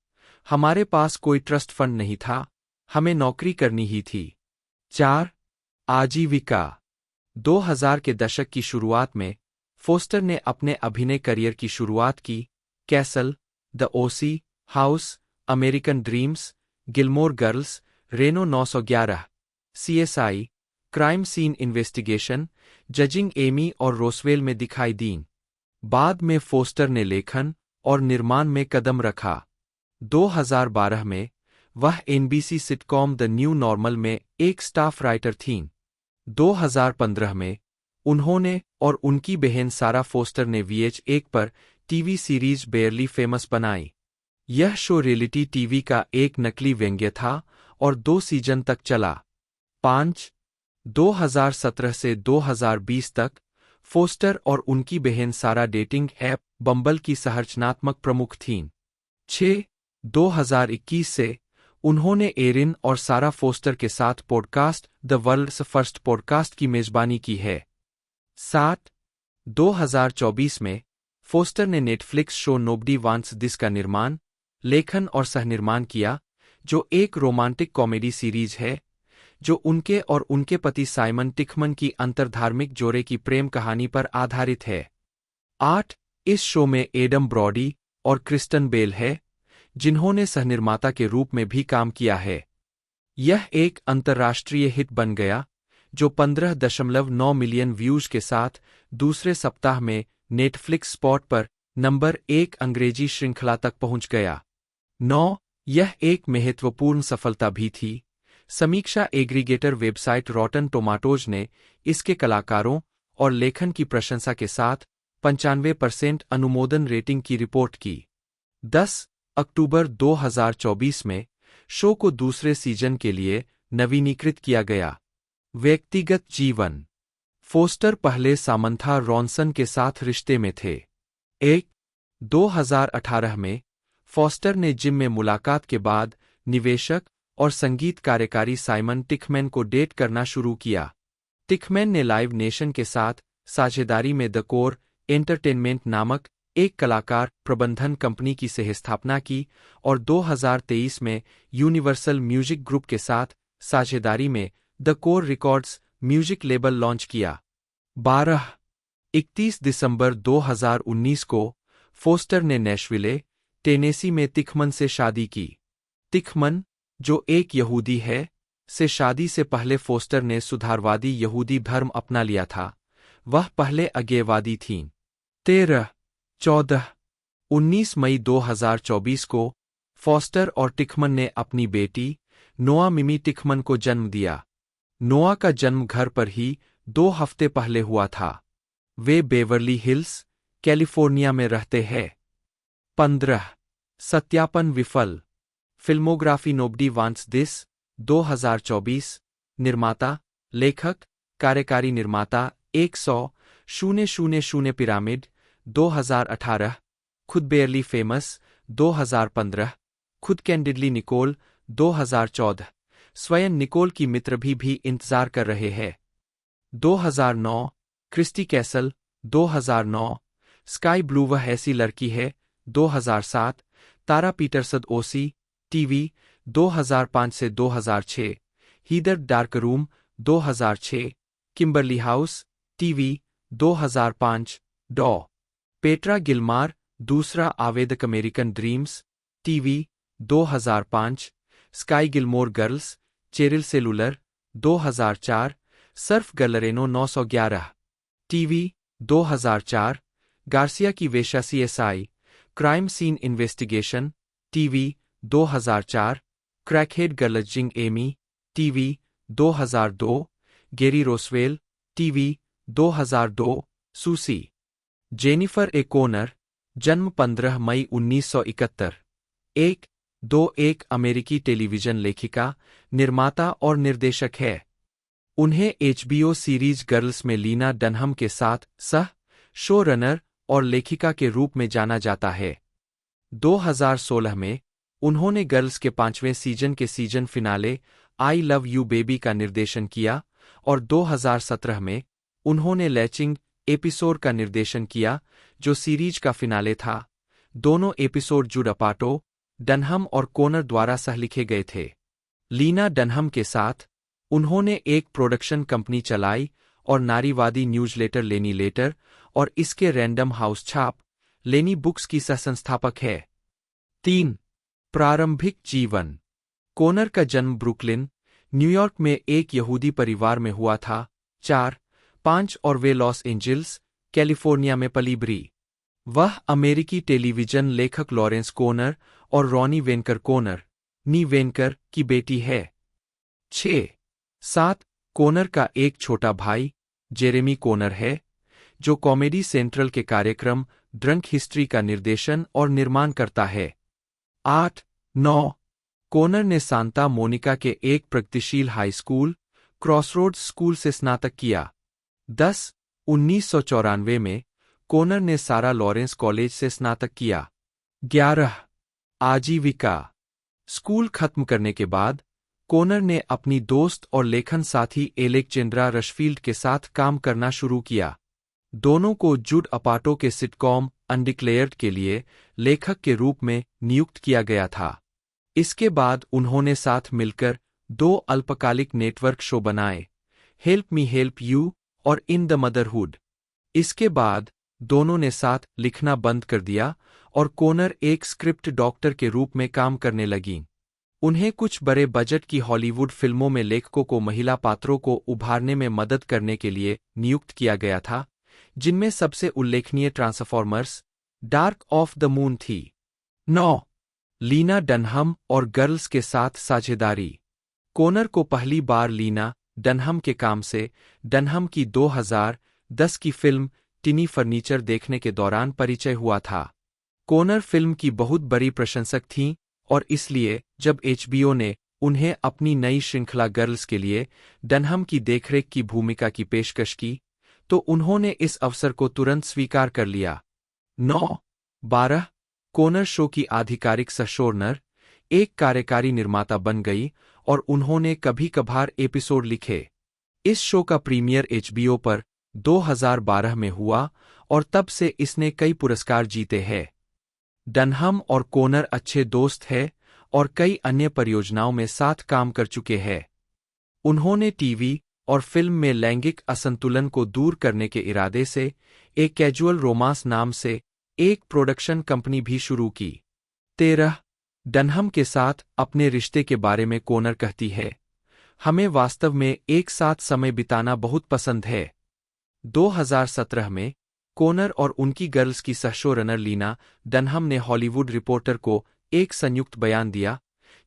S2: हमारे पास कोई ट्रस्ट फंड नहीं था, हमें नौकरी करनी ही थी। 4. आजीविका। 2000 के दशक की शुरुआत में फोस्टर ने अपने अभिनय करियर की शुरुआत की। Castle, the OC, House, American Dreams, Gilmore Girls, Reno 911, CSI, Crime scene Investigation, Judging Amy और रोसवेल में दिखाई दीं। बाद में फोस्टर ने लेखन और निर्माण में कदम रखा। 2012 में वह NBC sitcom the new normal में एक स्टाफ राइटर थीं। 2015 में उन्होंने और उनकी बहन सारा फोस्टर ने VH1 पर टीवी सीरीज बेयरली फेमस बनाई। यह शो रियलिटी टीवी का एक नकली व्यंग्य था और 2 सीजन तक चला। 5. 2017 से 2020 तक फोस्टर और उनकी बहन सारा डेटिंग ऐप बम्बल की सहरचनात्मक प्रमुख थीं। 6. 2021 से उन्होंने एरिन और सारा फोस्टर के साथ podcast the World's First Podcast की मेजबानी की है। 7. 2024 में फोस्टर ने Netflix show Nobody wants This का निर्माण, लेखन और सहनिर्माण किया, जो एक रोमांटिक कॉमेडी सीरीज है जो उनके और उनके पति साइमन टिखमन की अंतर्धार्मिक जोड़े की प्रेम कहानी पर आधारित है। 8. इस शो में एडम ब्रॉडी और क्रिस्टन बेल है, जिन्होंने सहनिर्माता के रूप में भी काम किया है। यह एक अंतर्राष्ट्रीय हिट बन गया, जो 15.9 मिलियन व्यूज के साथ दूसरे सप्ताह में नेटफ्लिक्स स्पॉट पर नंबर 1 अंग्रेजी श्रृंखला तक पहुंच गया। 9. यह एक महत्वपूर्ण सफलता भी थी। समीक्षा एग्रीगेटर वेबसाइट रॉटन टोमाटोज ने इसके कलाकारों और लेखन की प्रशंसा के साथ 95% अनुमोदन रेटिंग की रिपोर्ट की। 10. अक्टूबर 2024 में शो को दूसरे सीजन के लिए नवीनीकृत किया गया। व्यक्तिगत जीवन। फोस्टर पहले सामंथा रॉनसन के साथ रिश्ते में थे। 1. 2018 में फोस्टर ने जिम में मुलाकात के बाद निवेशक और संगीत कार्यकारी साइमन टिखमैन को डेट करना शुरू किया। टिखमैन ने लाइव नेशन के साथ साझेदारी में द कोर एंटरटेनमेंट नामक एक कलाकार प्रबंधन कंपनी की सहस्थापना की और 2023 में यूनिवर्सल म्यूजिक ग्रुप के साथ साझेदारी में the core records music label launch किया। 31 दिसंबर 2019 को फोस्टर ने नैशविले, टेनेसी में तिखमन से शादी की। तिखमन, जो एक यहूदी है, से शादी से पहले फोस्टर ने सुधारवादी यहूदी धर्म अपना लिया था। वह पहले अज्ञेयवादी थीं। 19 मई 2024 को फॉस्टर और टिखमन ने अपनी बेटी नोआ मिमी टिखमन को जन्म दिया। नोआ का जन्म घर पर ही 2 हफ्ते पहले हुआ था। वे बेवर्ली हिल्स, कैलिफोर्निया में रहते हैं। 15 सत्यापन विफल। Filmography nobody wants this 2024। निर्माता, लेखक, कार्यकारी निर्माता 100 पिरामिड 2018। खुद बेयरली फेमस 2015। खुद कैंडिडली निकोल 2014। स्वयं निकोल की मित्र भी इंतजार कर रहे हैं। 2009 क्रिस्टी कैसल 2009। स्काई ब्लू वह ऐसी लड़की है 2007। तारा पीटरसन ओसी टीवी 2005 से 2006। Heather dark room 2006। Kimberly house TV 2005। डॉ पेट्रा गिलमार दूसरा आवेदक American dreams TV 2005। Sky Gilmore girls Cheryl cellular 2004। Surf गलरेनो 911 टीवी 2004। गार्सिया की वेश्या CSI crime scene investigation TV 2004। Crackhead गर्लजिंग Amy TV 2002। Gerry Roswell TV 2002। Susie Jennifer A Conner जन्म 15 मई 1971। 1 अमेरिकी television लेखिका, निर्माता और निर्देशक है। उन्हें HBO सीरीज गर्ल्स में लीना डनहम के साथ सह शो रनर और लेखिका के रूप में जाना जाता है। 2016 में उन्होंने गर्ल्स के 5वें सीजन के season finale I love you baby का निर्देशन किया और 2017 में उन्होंने लैचिंग एपिसोड का निर्देशन किया, जो सीरीज का फिनाले था। दोनों एपिसोड जुड अपाटो, डनहम और कोनर द्वारा सहलिखे गए थे। लीना डनहम के साथ उन्होंने एक प्रोडक्शन कंपनी चलाई और नारीवादी न्यूज़लेटर लेनी लेटर और इसके रैंडम हाउस छाप लेनी बुक्स की सहसंस्थापक है। 3 प्रारंभिक जीवन। कोनर का जन्म ब्रुकलिन, न्यूयॉर्क में एक यहूदी परिवार में हुआ था। 4-5 और वे लॉस एंजिल्स, कैलिफोर्निया में पली बड़ी। वह अमेरिकी टेलीविजन लेखक लॉरेंस कोनर और रॉनी वेनकर कोनर, नी वेनकर, की बेटी है। 6-7 कोनर का एक छोटा भाई, जेरेमी कोनर है, जो कॉमेडी सेंट्रल के कार्यक्रम ड्रंक हिस्ट्री का निर्देशन और निर्माण करता है। 8-9 कोनर ने सांता मोनिका के एक प्रगतिशील हाई स्कूल, क्रॉसरोड्स स्कूल से स्नातक किया। 10 1994 में कोनर ने सारा लॉरेंस कॉलेज से स्नातक किया। 11 आजीविका। स्कूल खत्म करने के बाद कोनर ने अपनी दोस्त और लेखन साथी एलेक्जेंड्रा रशफील्ड के साथ काम करना शुरू किया। दोनों को जुड अपाटो के सिटकॉम अनडिक्लेयर्ड के लिए लेखक के रूप में नियुक्त किया गया था। इसके बाद उन्होंने साथ मिलकर 2 अल्पकालिक नेटवर्क शो बनाए, हेल्प मी हेल्प यू और इन द मदरहुड। इसके बाद दोनों ने साथ लिखना बंद कर दिया और कोनर एक स्क्रिप्ट डॉक्टर के रूप में काम करने लगीं। उन्हें कुछ बड़े बजट की हॉलीवुड फिल्मों में लेखकों को महिला पात्रों को उभारने में मदद करने के लिए नियुक्त किया गया था, जिनमें सबसे उल्लेखनीय transformers, dark of the moon थी। 9 लीना डनहम और गर्ल्स के साथ साझेदारी। कोनर को पहली बार लीना डनहम के काम से डनहम की 2010 की फिल्म टिनी फर्नीचर देखने के दौरान परिचय हुआ था। कोनर फिल्म की बहुत बड़ी प्रशंसक थीं और इसलिए जब HBO ने उन्हें अपनी नई श्रृंखला गर्ल्स के लिए डनहम की देखरेख की भूमिका की पेशकश की, तो उन्होंने इस अवसर को तुरंत स्वीकार कर लिया। 9-12 कोनर शो की आधिकारिक सशोरनर, एक कार्यकारी निर्माता बन गई और उन्होंने कभी कभार एपिसोड लिखे। इस शो का प्रीमियर HBO पर 2012 में हुआ और तब से इसने कई पुरस्कार जीते हैं। डनहम और कोनर अच्छे दोस्त हैं और कई अन्य परियोजनाओं में साथ काम कर चुके हैं। उन्होंने टीवी और फिल्म में लैंगिक असंतुलन को दूर करने के इरादे से एक कैजुअल रोमांस नाम से एक प्रोडक्शन कंपनी भी शुरू की। 13 डनहम के साथ अपने रिश्ते के बारे में कोनर कहती है, हमें वास्तव में एक साथ समय बिताना बहुत पसंद है। 2017 में कोनर और उनकी गर्ल्स की सहशोरनर लीना डनहम ने हॉलीवुड रिपोर्टर को एक संयुक्त बयान दिया,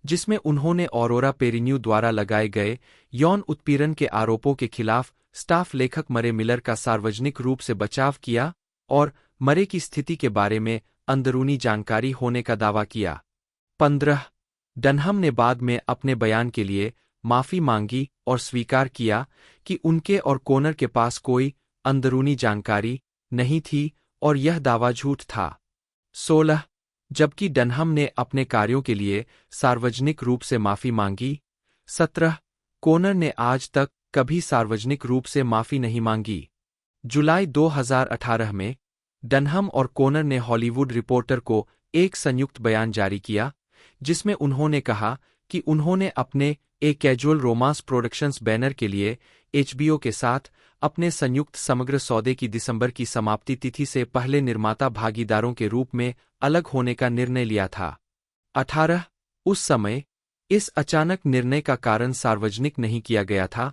S2: जिसमें उन्होंने ऑरोरा पेरिन्यू द्वारा लगाए गए यौन उत्पीड़न के आरोपों के खिलाफ स्टाफ लेखक मरे मिलर का सार्वजनिक रूप से बचाव किया और मरे की स्थिति के बारे में अंदरूनी जानकारी होने का दावा किया। 15 डनहम ने बाद में अपने बयान के लिए माफी मांगी और स्वीकार किया कि उनके और कोनर के पास कोई अंदरूनी जानकारी नहीं थी और यह दावा झूठ था। 16 जबकि डनहम ने अपने कार्यों के लिए सार्वजनिक रूप से माफी मांगी। 17 कोनर ने आज तक कभी सार्वजनिक रूप से माफी नहीं मांगी। जुलाई 2018 में डनहम और कोनर ने हॉलीवुड रिपोर्टर को एक संयुक्त बयान जारी किया, जिसमें उन्होंने कहा कि उन्होंने अपने एक कैजुअल रोमांस प्रोडक्शंस बैनर के लिए HBO के साथ अपने संयुक्त समग्र सौदे की दिसंबर की समाप्ति तिथि से पहले निर्माता भागीदारों के रूप में अलग होने का निर्णय लिया था। 18 उस समय इस अचानक निर्णय का कारण सार्वजनिक नहीं किया गया था,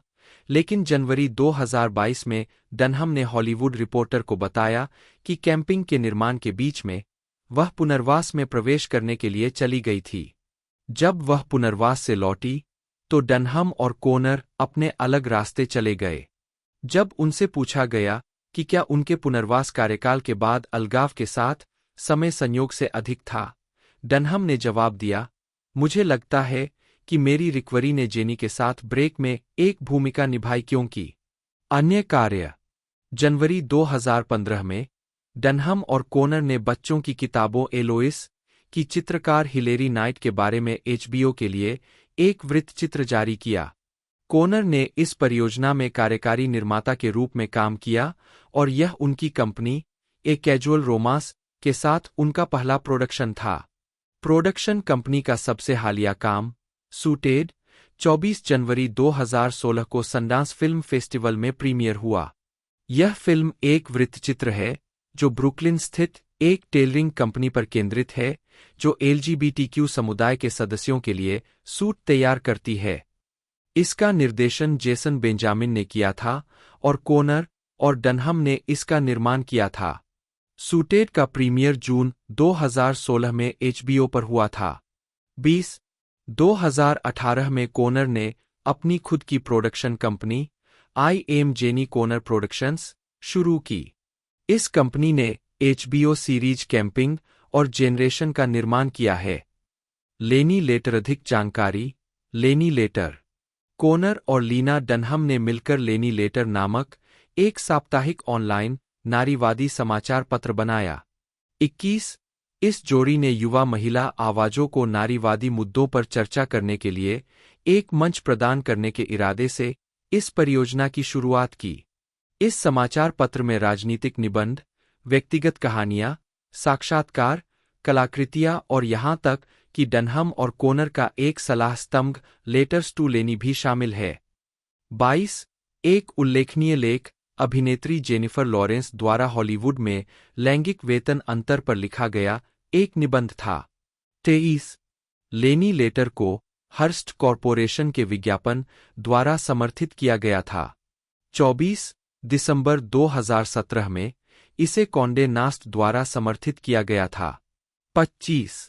S2: लेकिन जनवरी 2022 में डनहम ने हॉलीवुड रिपोर्टर को बताया कि कैंपिंग के निर्माण के बीच में वह पुनर्वास में प्रवेश करने के लिए चली गई थी। जब वह पुनर्वास से लौटी तो डनहम और कोनर अपने अलग रास्ते चले गए। जब उनसे पूछा गया कि क्या उनके पुनर्वास कार्यकाल के बाद अलगाव के साथ समय संयोग से अधिक था, डनहम ने जवाब दिया, मुझे लगता है कि मेरी रिकवरी ने जेनी के साथ ब्रेक में एक भूमिका निभाई क्योंकि अन्य कार्य। जनवरी 2015 में डनहम और कोनर ने बच्चों की किताबों एलोइस की चित्रकार हिलेरी नाइट के बारे में HBO के लिए एक वृत्तचित्र जारी किया। कोनर ने इस परियोजना में कार्यकारी निर्माता के रूप में काम किया और यह उनकी कंपनी एक कैजुअल रोमांस के साथ उनका पहला प्रोडक्शन था। प्रोडक्शन कंपनी का सबसे हालिया काम सूटेड 24 जनवरी 2016 को सनडांस फिल्म फेस्टिवल में प्रीमियर हुआ। यह फिल्म एक वृत्तचित्र है जो ब्रुकलिन स्थित एक टेलरिंग कंपनी पर केंद्रित है जो LGBTQ समुदाय के सदस्यों के लिए सूट तैयार करती है। इसका निर्देशन जेसन बेंजामिन ने किया था और कोनर और डनहम ने इसका निर्माण किया था। सूटेड का प्रीमियर जून 2016 में HBO पर हुआ था। 2018 में कोनर ने अपनी खुद की production company I am jenny Conor productions शुरू की। इस कंपनी ने HBO सीरीज कैंपिंग और जेनरेशन का निर्माण किया है। लेनी लेटर अधिक जानकारी। लेनी लेटर कोनर और लीना डनहम ने मिलकर लेनी लेटर नामक एक साप्ताहिक ऑनलाइन नारीवादी समाचार पत्र बनाया। 21 इस जोड़ी ने युवा महिला आवाजों को नारीवादी मुद्दों पर चर्चा करने के लिए एक मंच प्रदान करने के इरादे से इस परियोजना की शुरुआत की। इस समाचार पत्र में राजनीतिक निबंध, व्यक्तिगत कहानियां, साक्षात्कार, कलाकृतियां और यहां तक कि डनहम और कोनर का एक सलाह स्तंभ लेटर्स टू लेनी भी शामिल है। 22 एक उल्लेखनीय लेख अभिनेत्री जेनिफर लॉरेंस द्वारा हॉलीवुड में लैंगिक वेतन अंतर पर लिखा गया एक निबंध था। 23 लेनी लेटर को हर्स्ट कॉरपोरेशन के विज्ञापन द्वारा समर्थित किया गया था। 24 दिसंबर 2017 में इसे कॉन्डे नास्ट द्वारा समर्थित किया गया था। 25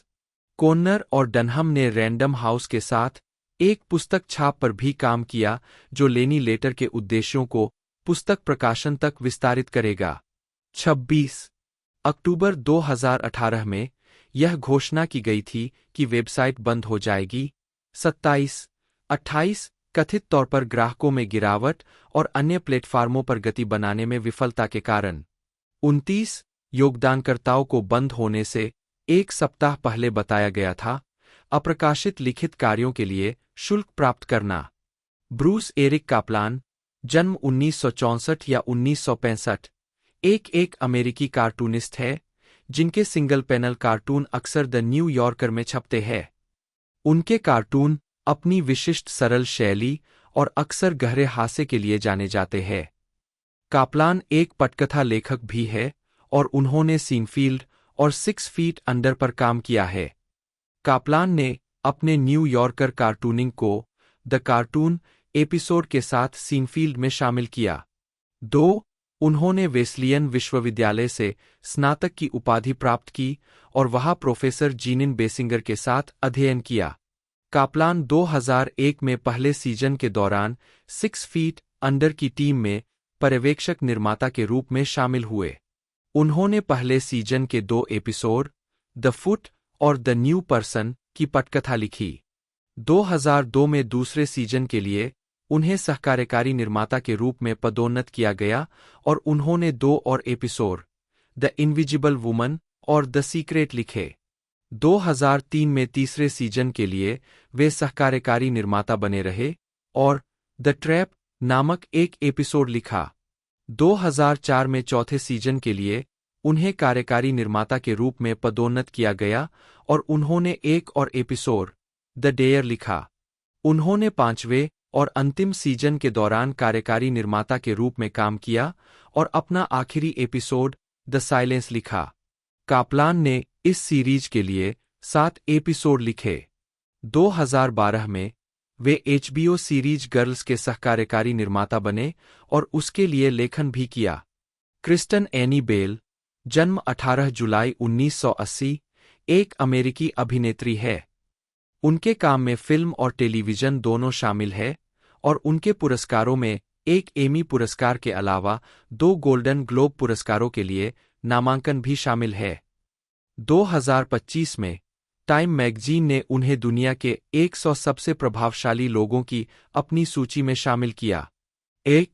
S2: कोनर और डनहम ने रैंडम हाउस के साथ एक पुस्तक छाप पर भी काम किया जो लेनी लेटर के उद्देश्यों को पुस्तक प्रकाशन तक विस्तारित करेगा। 26 अक्टूबर 2018 में यह घोषणा की गई थी कि वेबसाइट बंद हो जाएगी। 27-28 कथित तौर पर ग्राहकों में गिरावट और अन्य प्लेटफार्मों पर गति बनाने में विफलता के कारण। 29 योगदानकर्ताओं को बंद होने से एक सप्ताह पहले बताया गया था। अप्रकाशित लिखित कार्यों के लिए शुल्क प्राप्त करना। ब्रूस एरिक कापलान, जन्म 1964 या 1965, एक अमेरिकी कार्टूनिस्ट है जिनके सिंगल पैनल कार्टून अक्सर द न्यू यॉर्कर में छपते हैं। उनके कार्टून अपनी विशिष्ट सरल शैली और अक्सर गहरे हास्य के लिए जाने जाते हैं। कापलान एक पटकथा लेखक भी है और उन्होंने सीनफील्ड और 6 फीट अंडर पर काम किया है। कापलान ने अपने न्यू यॉर्कर कार्टूनिंग को द कार्टून एपिसोड के साथ सीनफील्ड में शामिल किया। 2 उन्होंने वेस्लियन विश्वविद्यालय से स्नातक की उपाधि प्राप्त की और वहां प्रोफेसर जीनिन बेसिंगर के साथ अध्ययन किया। कापलान 2001 में पहले सीजन के दौरान 6 फीट अंडर की टीम में पर्यवेक्षक निर्माता के रूप में शामिल हुए। उन्होंने पहले सीजन के 2 एपिसोड द फुट और द न्यू पर्सन की पटकथा लिखी। 2002 में दूसरे सीजन के लिए उन्हें सहकार्यकारी निर्माता के रूप में पदोन्नत किया गया और उन्होंने 2 और एपिसोड द इनविजिबल वुमन और द सीक्रेट लिखे। 2003 में तीसरे सीजन के लिए वे सहकार्यकारी निर्माता बने रहे और द ट्रैप नामक एक एपिसोड लिखा। 2004 में चौथे सीजन के लिए उन्हें कार्यकारी निर्माता के रूप में पदोन्नत किया गया और उन्होंने 1 और एपिसोड द डेयर लिखा। उन्होंने 5वें और अंतिम सीजन के दौरान कार्यकारी निर्माता के रूप में काम किया और अपना आखिरी एपिसोड द साइलेंस लिखा। कापलान ने इस सीरीज के लिए 7 एपिसोड लिखे। 2012 में वे HBO सीरीज गर्ल्स के सहकार्यकारी निर्माता बने और उसके लिए लेखन भी किया। क्रिस्टन एनी बेल, जन्म 18 जुलाई 1980, एक अमेरिकी अभिनेत्री है। उनके काम में फिल्म और टेलीविजन दोनों शामिल है और उनके पुरस्कारों में एक एमी पुरस्कार के अलावा 2 गोल्डन ग्लोब पुरस्कारों के लिए नामांकन भी शामिल है। 2025 में टाइम मैगजीन ने उन्हें दुनिया के 100 सबसे प्रभावशाली लोगों की अपनी सूची में शामिल किया। 1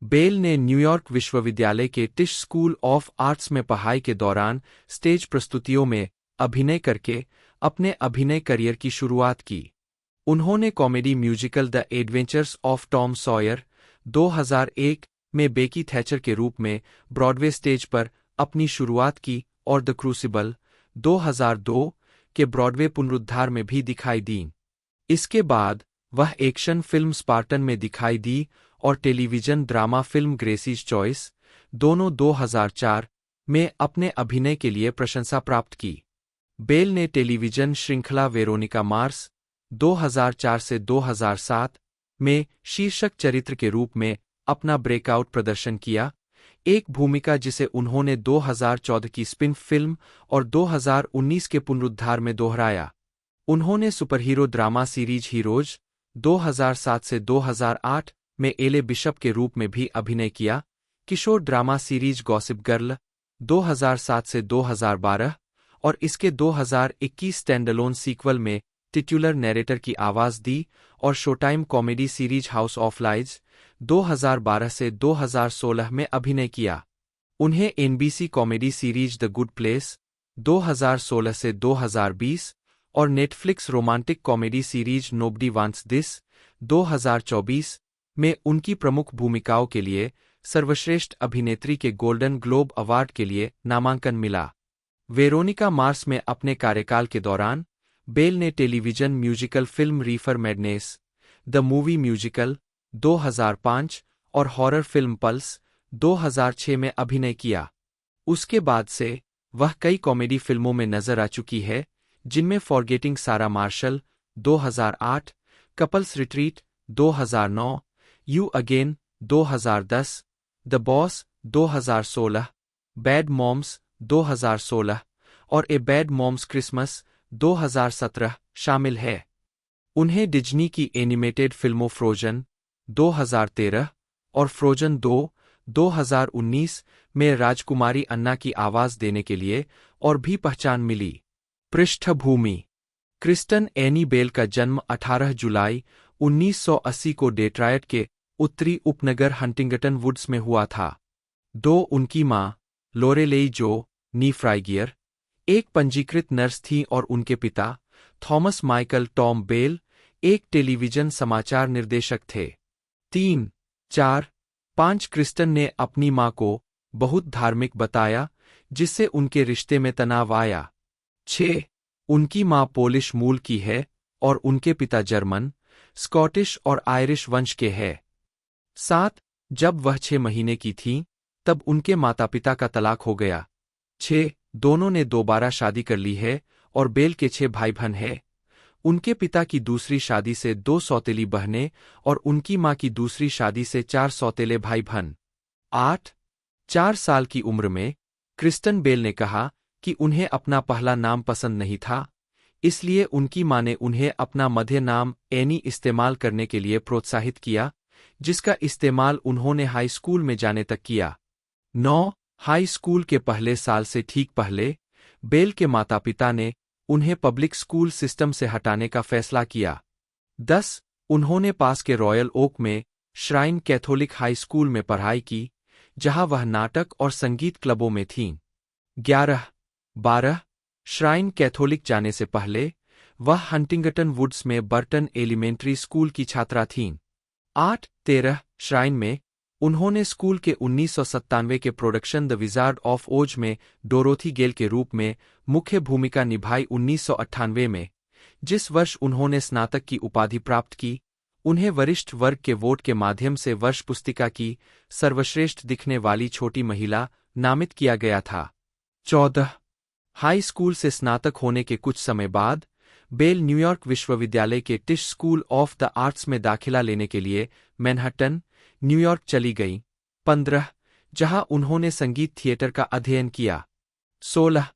S2: बेल ने न्यूयॉर्क विश्वविद्यालय के टिश स्कूल ऑफ आर्ट्स में पढ़ाई के दौरान स्टेज प्रस्तुतियों में अभिनय करके अपने अभिनय करियर की शुरुआत की। उन्होंने comedy musical the adventures of Tom Sawyer 2001 में बेकी थैचर के रूप में ब्रॉडवे स्टेज पर अपनी शुरुआत की और द क्रूसिबल 2002 के ब्रॉडवे पुनरुद्धार में भी दिखाई दी। इसके बाद वह एक्शन फिल्म स्पार्टन में दिखाई दी और टेलीविजन ड्रामा फिल्म ग्रेसीज चॉइस दोनों 2004 में अपने अभिनय के लिए प्रशंसा प्राप्त की। बेल ने टेलीविजन श्रृंखला वेरोनिका मार्स 2004 से 2007 में शीर्षक चरित्र के रूप में अपना ब्रेकआउट प्रदर्शन किया, एक भूमिका जिसे उन्होंने 2014 की स्पिन फिल्म और 2019 के पुनरुद्धार में दोहराया। उन्होंने सुपरहीरो ड्रामा सीरीज हीरोज 2007 से 2008 में एले बिशप के रूप में भी अभिनय किया, किशोर ड्रामा सीरीज गॉसिप गर्ल 2007 से 2012 और इसके 2021 स्टैंडअलोन सीक्वल में टिट्युलर नैरेटर की आवाज दी और showtime comedy series house of lies 2012 से 2016 में अभिनय किया। उन्हें NBC comedy series the good place 2016 से 2020 और Netflix romantic comedy series nobody wants this 2024 में उनकी प्रमुख भूमिकाओं के लिए सर्वश्रेष्ठ अभिनेत्री के गोल्डन ग्लोब अवार्ड के लिए नामांकन मिला। वेरोनिका मार्स में अपने कार्यकाल के दौरान बेल ने television musical film Reifer madness the movie musical 2005 और हॉरर फिल्म पल्स 2006 में अभिनय किया। उसके बाद से वह कई कॉमेडी फिल्मों में नजर आ चुकी है, जिनमें Forgetting Sarah Marshall 2008, Couples Retreat 2009, You Again 2010, the Boss 2016, Bad Moms 2016 और ए बैड मॉम्स क्रिसमस 2017 शामिल है। उन्हें डिज्नी की एनिमेटेड फिल्मों फ्रोजन 2013 और फ्रोजन 2 2019 में राजकुमारी अन्ना की आवाज देने के लिए और भी पहचान मिली। पृष्ठभूमि: क्रिस्टन एनी बेल का जन्म 18 जुलाई 1980 को डेट्रॉयट के उत्तरी उपनगर हंटिंगटन वुड्स में हुआ था। उनकी मां लोरेलेई जो नी फ्राइगियर एक पंजीकृत नर्स थीं और उनके पिता थॉमस माइकल टॉम बेल एक टेलीविजन समाचार निर्देशक थे। 3, 4, 5 क्रिस्टन ने अपनी मां को बहुत धार्मिक बताया, जिससे उनके रिश्ते में तनाव आया। 6. उनकी मां पोलिश मूल की है और उनके पिता जर्मन, स्कॉटिश और आयरिश वंश के हैं। 7. जब वह 6 महीने की थीं, तब उनके माता पिता का तलाक हो गया। 6. दोनों ने दोबारा शादी कर ली है और बेल के 6 भाई बहन हैं। उनके पिता की दूसरी शादी से 2 सौतेली बहनें और उनकी मां की दूसरी शादी से 4 सौतेले भाई बहन। 8. 4 साल की उम्र में क्रिस्टन बेल ने कहा कि उन्हें अपना पहला नाम पसंद नहीं था, इसलिए उनकी मां ने उन्हें अपना मध्य नाम एनी इस्तेमाल करने के लिए प्रोत्साहित किया, जिसका इस्तेमाल उन्होंने हाई स्कूल में जाने तक किया। 9. हाई स्कूल के पहले साल से ठीक पहले, बेल के माता पिता ने उन्हें पब्लिक स्कूल सिस्टम से हटाने का फैसला किया। 10. उन्होंने पास के रॉयल ओक में श्राइन कैथोलिक हाई स्कूल में पढ़ाई की, जहां वह नाटक और संगीत क्लबों में थीं। 11. 12. श्राइन कैथोलिक जाने से पहले वह हंटिंगटन वुड्स में बर्टन एलिमेंट्री स्कूल की छात्रा थीं। 8. 13. श्राइन में उन्होंने स्कूल के 1997 के प्रोडक्शन द विजार्ड ऑफ ओज में डोरोथी गेल के रूप में मुख्य भूमिका निभाई। 1998 में, जिस वर्ष उन्होंने स्नातक की उपाधि प्राप्त की, उन्हें वरिष्ठ वर्ग के वोट के माध्यम से वर्ष पुस्तिका की सर्वश्रेष्ठ दिखने वाली छोटी महिला नामित किया गया था। 14. हाई स्कूल से स्नातक होने के कुछ समय बाद, बेल न्यूयॉर्क विश्वविद्यालय के टिश स्कूल ऑफ द आर्ट्स में दाखिला लेने के लिए मैनहट्टन, न्यूयॉर्क चली गईं। 15. जहां उन्होंने संगीत थिएटर का अध्ययन किया। 16.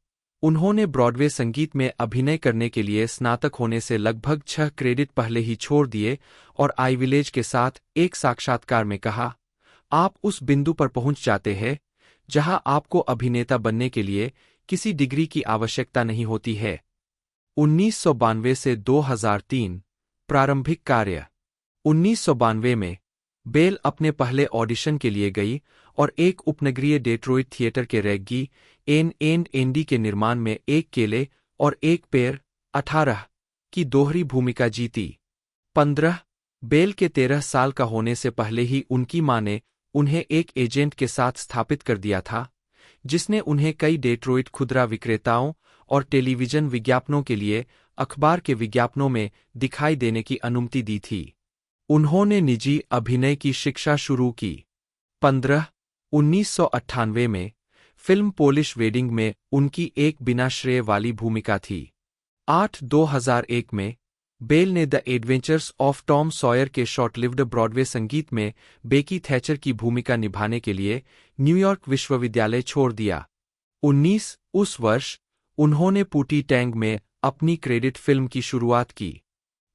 S2: उन्होंने ब्रॉडवे संगीत में अभिनय करने के लिए स्नातक होने से लगभग 6 क्रेडिट पहले ही छोड़ दिए और आई विलेज के साथ एक साक्षात्कार में कहा, आप उस बिंदु पर पहुंच जाते हैं जहां आपको अभिनेता बनने के लिए किसी डिग्री की आवश्यकता नहीं होती है। 1992 से 2003 प्रारंभिक कार्य। 1992 में बेल अपने पहले ऑडिशन के लिए गई और एक उपनगरीय डेट्रोइट थिएटर के रेग्गी एन एंड एंडी के निर्माण में एक केले और एक पेड़ 18 की दोहरी भूमिका जीती। 15. बेल के 13 साल का होने से पहले ही उनकी मां ने उन्हें एक एजेंट के साथ स्थापित कर दिया था, जिसने उन्हें कई डेट्रोइट खुदरा विक्रेताओं और टेलीविजन विज्ञापनों के लिए अखबार के विज्ञापनों में दिखाई देने की अनुमति दी थी। उन्होंने निजी अभिनय की शिक्षा शुरू की। 15. 1998 में फिल्म पोलिश वेडिंग में उनकी एक बिना श्रेय वाली भूमिका थी। 8. 2001 में बेल ने the adventures of Tom Sawyer के शॉर्ट-लिव्ड ब्रॉडवे संगीत में बेकी थैचर की भूमिका निभाने के लिए न्यूयॉर्क विश्वविद्यालय छोड़ दिया। 19. उस वर्ष उन्होंने पूटी टैंग में अपनी क्रेडिट फिल्म की शुरुआत की।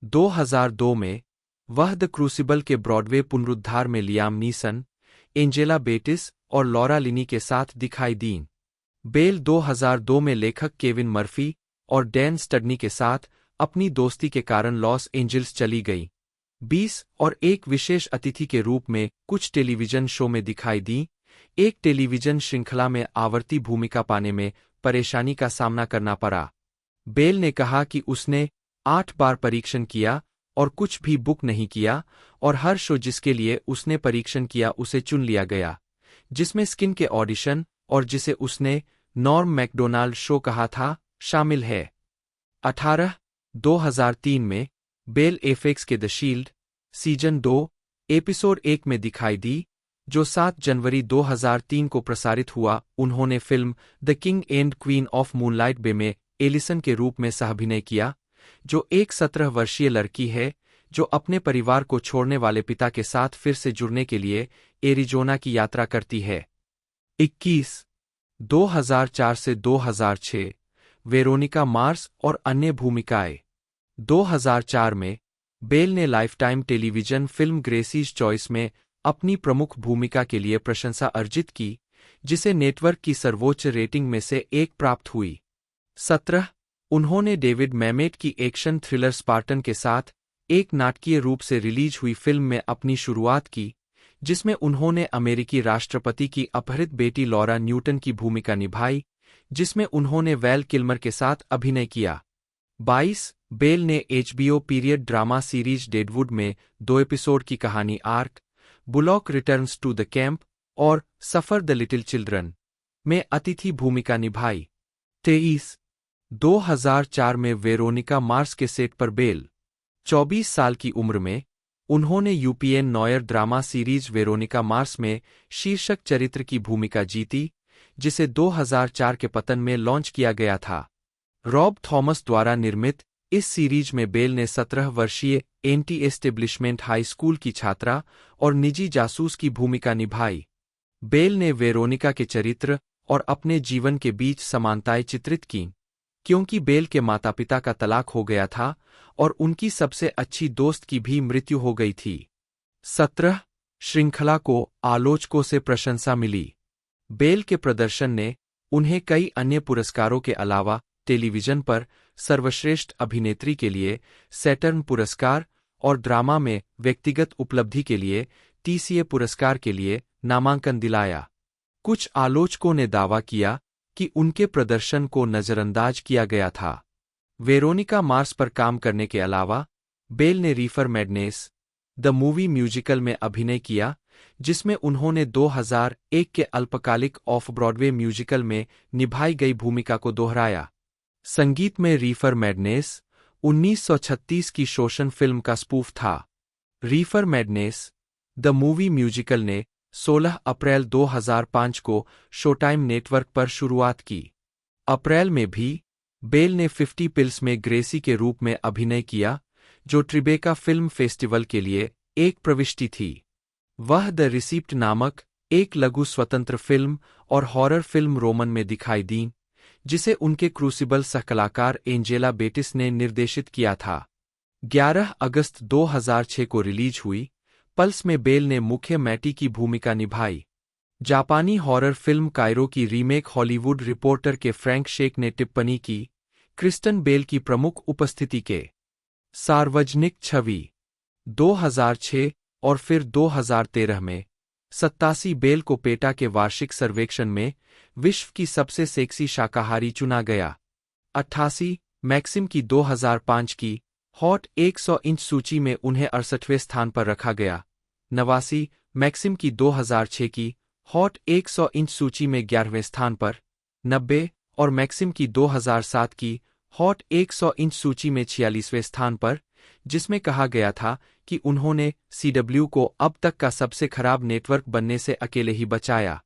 S2: 2002 में वह द क्रूसिबल के ब्रॉडवे पुनरुद्धार में लियाम नीसन, एंजेला बेटिस और लॉरा लिनी के साथ दिखाई दीं। बेल 2002 में लेखक केविन मर्फी और डैन स्टडनी के साथ अपनी दोस्ती के कारण लॉस एंजल्स चली गई। 20 और एक विशेष अतिथि के रूप में कुछ टेलीविजन शो में दिखाई दी। एक टेलीविजन श्रृंखला में आवर्ती भूमिका पाने में परेशानी का सामना करना पड़ा। बेल ने कहा कि उसने 8 बार परीक्षण किया और कुछ भी बुक नहीं किया, और हर शो जिसके लिए उसने परीक्षण किया उसे चुन लिया गया, जिसमें स्किन के ऑडिशन और जिसे उसने नॉर्म मैकडोनाल्ड शो कहा था शामिल है। 18. 2003 में बेल एफएक्स के द शील्ड सीजन 2 एपिसोड 1 में दिखाई दी, जो 7 जनवरी 2003 को प्रसारित हुआ। उन्होंने film the king and queen of moonlight bay में एलिसन के रूप में सहअभिनय किया, जो एक 17 वर्षीय लड़की है जो अपने परिवार को छोड़ने वाले पिता के साथ फिर से जुड़ने के लिए एरिजोना की यात्रा करती है। 21. 2004 से 2006 वेरोनिका मार्स और अन्य भूमिकाएं। 2004 में बेल ने लाइफटाइम टेलीविजन फिल्म ग्रेसीज चॉइस में अपनी प्रमुख भूमिका के लिए प्रशंसा अर्जित की, जिसे नेटवर्क की सर्वोच्च रेटिंग में से एक प्राप्त हुई। 17. उन्होंने डेविड मैमेट की एक्शन थ्रिलर स्पार्टन के साथ एक नाटकीय रूप से रिलीज हुई फिल्म में अपनी शुरुआत की, जिसमें उन्होंने अमेरिकी राष्ट्रपति की अपहृत बेटी लॉरा न्यूटन की भूमिका निभाई, जिसमें उन्होंने वैल किल्मर के साथ अभिनय किया। 22. बेल ने HBO period drama series Deadwood में 2 एपिसोड की कहानी arc Bullock Returns to the Camp और सफर द लिटिल चिल्ड्रन में अतिथि भूमिका निभाई। 23 2004 में वेरोनिका मार्स के सेट पर बेल। 24 साल की उम्र में उन्होंने UPN noir drama series Veronica Mars में शीर्षक चरित्र की भूमिका जीती, जिसे 2004 के पतन में लॉन्च किया गया था। रॉब थॉमस द्वारा निर्मित इस सीरीज में बेल ने 17 वर्षीय एंटी एस्टेब्लिशमेंट हाई स्कूल की छात्रा और निजी जासूस की भूमिका निभाई। बेल ने वेरोनिका के चरित्र और अपने जीवन के बीच समानताएं चित्रित कीं, क्योंकि बेल के माता पिता का तलाक हो गया था और उनकी सबसे अच्छी दोस्त की भी मृत्यु हो गई थी। 17 श्रृंखला को आलोचकों से प्रशंसा मिली। बेल के प्रदर्शन ने उन्हें कई अन्य पुरस्कारों के अलावा टेलीविजन पर सर्वश्रेष्ठ अभिनेत्री के लिए सैटर्न पुरस्कार और ड्रामा में व्यक्तिगत उपलब्धि के लिए टीसीए पुरस्कार के लिए नामांकन दिलाया। कुछ आलोचकों ने दावा किया कि उनके प्रदर्शन को नजरअंदाज किया गया था। वेरोनिका मार्स पर काम करने के अलावा बेल ने Reifer madness the movie musical में अभिनय किया, जिसमें उन्होंने 2001 के अल्पकालिक ऑफ ब्रॉडवे म्यूजिकल में निभाई गई भूमिका को दोहराया। संगीत में रीफर मैडनेस 1936 की शोषण फिल्म का स्पूफ था। Reifer madness the movie musical ने 16 अप्रैल 2005 को शोटाइम नेटवर्क पर शुरुआत की। अप्रैल में भी बेल ने 50 पिल्स में ग्रेसी के रूप में अभिनय किया, जो ट्रिबेका फिल्म फेस्टिवल के लिए एक प्रविष्टि थी। वह द रिसीप्ट नामक एक लघु स्वतंत्र फिल्म और हॉरर फिल्म रोमन में दिखाई दी, जिसे उनके क्रूसिबल सहकलाकार एंजेला बेटिस ने निर्देशित किया था। 11 अगस्त 2006 को रिलीज हुई पल्स में बेल ने मुख्य मैटी की भूमिका निभाई। जापानी हॉरर फिल्म कायरो की रीमेक हॉलीवुड रिपोर्टर के फ्रैंक शेक ने टिप्पणी की, क्रिस्टन बेल की प्रमुख उपस्थिति के सार्वजनिक छवि। 2006 और फिर 2013 में 87 बेल को पेटा के वार्षिक सर्वेक्षण में विश्व की सबसे सेक्सी शाकाहारी चुना गया। 88 मैक्सिम की 2005 की हॉट 100 इंच सूची में उन्हें 68वें स्थान पर रखा गया। 89 मैक्सिम की 2006 की हॉट 100 इंच सूची में 11वें स्थान पर। 90 और मैक्सिम की 2007 की हॉट 100 इंच सूची में 46वें स्थान पर, जिसमें कहा गया था कि उन्होंने CW को अब तक का सबसे खराब नेटवर्क बनने से अकेले ही बचाया।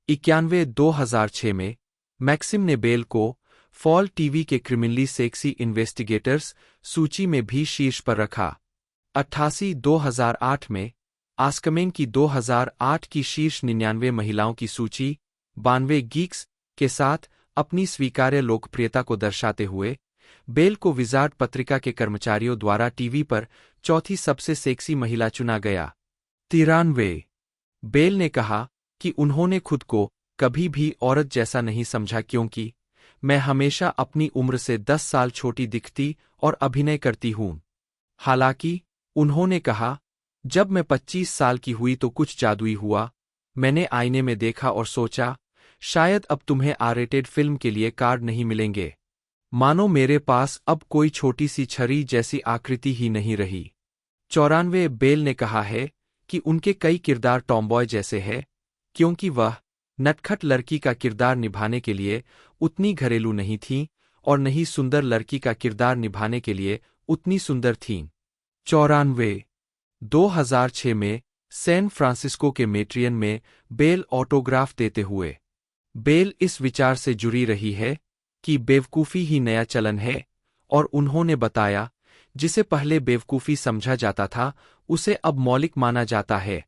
S2: 91 2006 में मैक्सिम ने बेल को फॉल टीवी के क्रिमिनली सेक्सी इन्वेस्टिगेटर्स सूची में भी शीर्ष पर रखा। 88 2008 में आस्कमेन की 2008 की शीर्ष 99 महिलाओं की सूची 92 गीक्स के साथ अपनी स्वीकार्य लोकप्रियता को दर्शाते हुए बेल को विजार्ड पत्रिका के कर्मचारियों द्वारा टीवी पर चौथी सबसे सेक्सी महिला चुना गया। 93 बेल ने कहा कि उन्होंने खुद को कभी भी औरत जैसा नहीं समझा, क्योंकि मैं हमेशा अपनी उम्र से 10 साल छोटी दिखती और अभिनय करती हूं। हालांकि उन्होंने कहा, जब मैं 25 साल की हुई तो कुछ जादुई हुआ। मैंने आईने में देखा और सोचा, शायद अब तुम्हें आर-रेटेड फिल्म के लिए कार्ड नहीं मिलेंगे। मानो मेरे पास अब कोई छोटी सी छड़ी जैसी आकृति ही नहीं रही। 94 बेल ने कहा है कि उनके कई किरदार टॉमबॉय जैसे हैं, क्योंकि वह नटखट लड़की का किरदार निभाने के लिए उतनी घरेलू नहीं थीं और नहीं सुंदर लड़की का किरदार निभाने के लिए उतनी सुंदर थीं। 94 2006 में सैन फ्रांसिस्को के मेट्रियन में बेल ऑटोग्राफ देते हुए बेल इस विचार से जुड़ी रही है कि बेवकूफ़ी ही नया चलन है, और उन्होंने बताया, जिसे पहले बेवकूफ़ी समझा जाता था उसे अब मौलिक माना जाता है।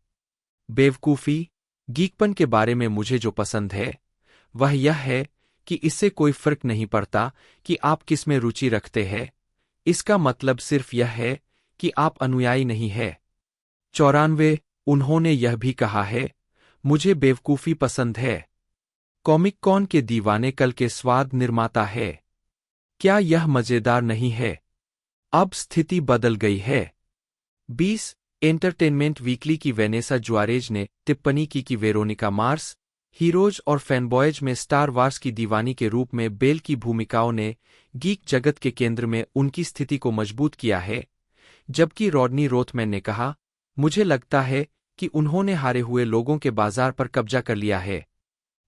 S2: बेवकूफ़ी गीकपन के बारे में मुझे जो पसंद है वह यह है कि इससे कोई फर्क नहीं पड़ता कि आप किस में रुचि रखते हैं, इसका मतलब सिर्फ यह है कि आप अनुयायी नहीं है। 94 उन्होंने यह भी कहा है, मुझे बेवकूफ़ी पसंद है। कॉमिक कॉन के दीवाने कल के स्वाद निर्माता है। क्या यह मज़ेदार नहीं है? अब स्थिति बदल गई है। 20 एंटरटेनमेंट वीकली की वेनेसा जुआरेज ने टिप्पणी की कि वेरोनिका मार्स हीरोज और फैनबॉयज में स्टार वार्स की दीवानी के रूप में बेल की भूमिकाओं ने गीक जगत के केंद्र में उनकी स्थिति को मजबूत किया है, जबकि रॉडनी रोथमैन ने कहा, मुझे लगता है कि उन्होंने हारे हुए लोगों के बाजार पर कब्जा कर लिया है।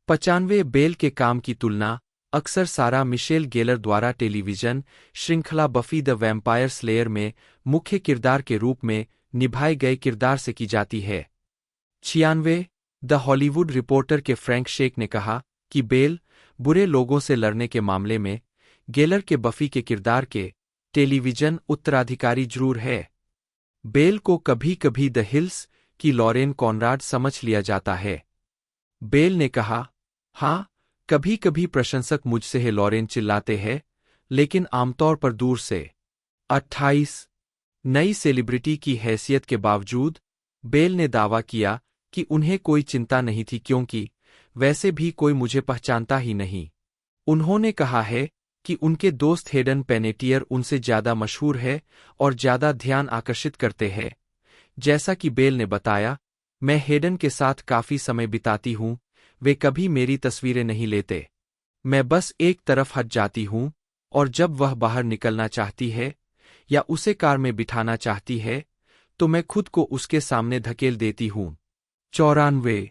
S2: 95 बेल के काम की तुलना अक्सर सारा मिशेल गेलर द्वारा टेलीविजन श्रृंखला बफी द वैम्पायर स्लेयर में मुख्य किरदार के रूप में निभाए गए किरदार से की जाती है। 96 द हॉलीवुड रिपोर्टर के फ्रैंक शेक ने कहा कि बेल बुरे लोगों से लड़ने के मामले में गेलर के बफी के किरदार के टेलीविजन उत्तराधिकारी जरूर है। बेल को कभी कभी द हिल्स की लॉरेन कॉनराड समझ लिया जाता है। बेल ने कहा, हाँ, कभी कभी प्रशंसक मुझसे है लॉरेन चिल्लाते हैं, लेकिन आमतौर पर दूर से। 28 नई सेलिब्रिटी की हैसियत के बावजूद बेल ने दावा किया कि उन्हें कोई चिंता नहीं थी क्योंकि वैसे भी कोई मुझे पहचानता ही नहीं। उन्होंने कहा है कि उनके दोस्त हेडन पेनेटियर उनसे ज्यादा मशहूर है और ज्यादा ध्यान आकर्षित करते हैं। जैसा कि बेल ने बताया, मैं हेडन के साथ काफी समय बिताती हूं, वे कभी मेरी तस्वीरें नहीं लेते। मैं बस एक तरफ हट जाती हूं और जब वह बाहर निकलना चाहती है या उसे कार में बिठाना चाहती है तो मैं खुद को उसके सामने धकेल देती हूं। 94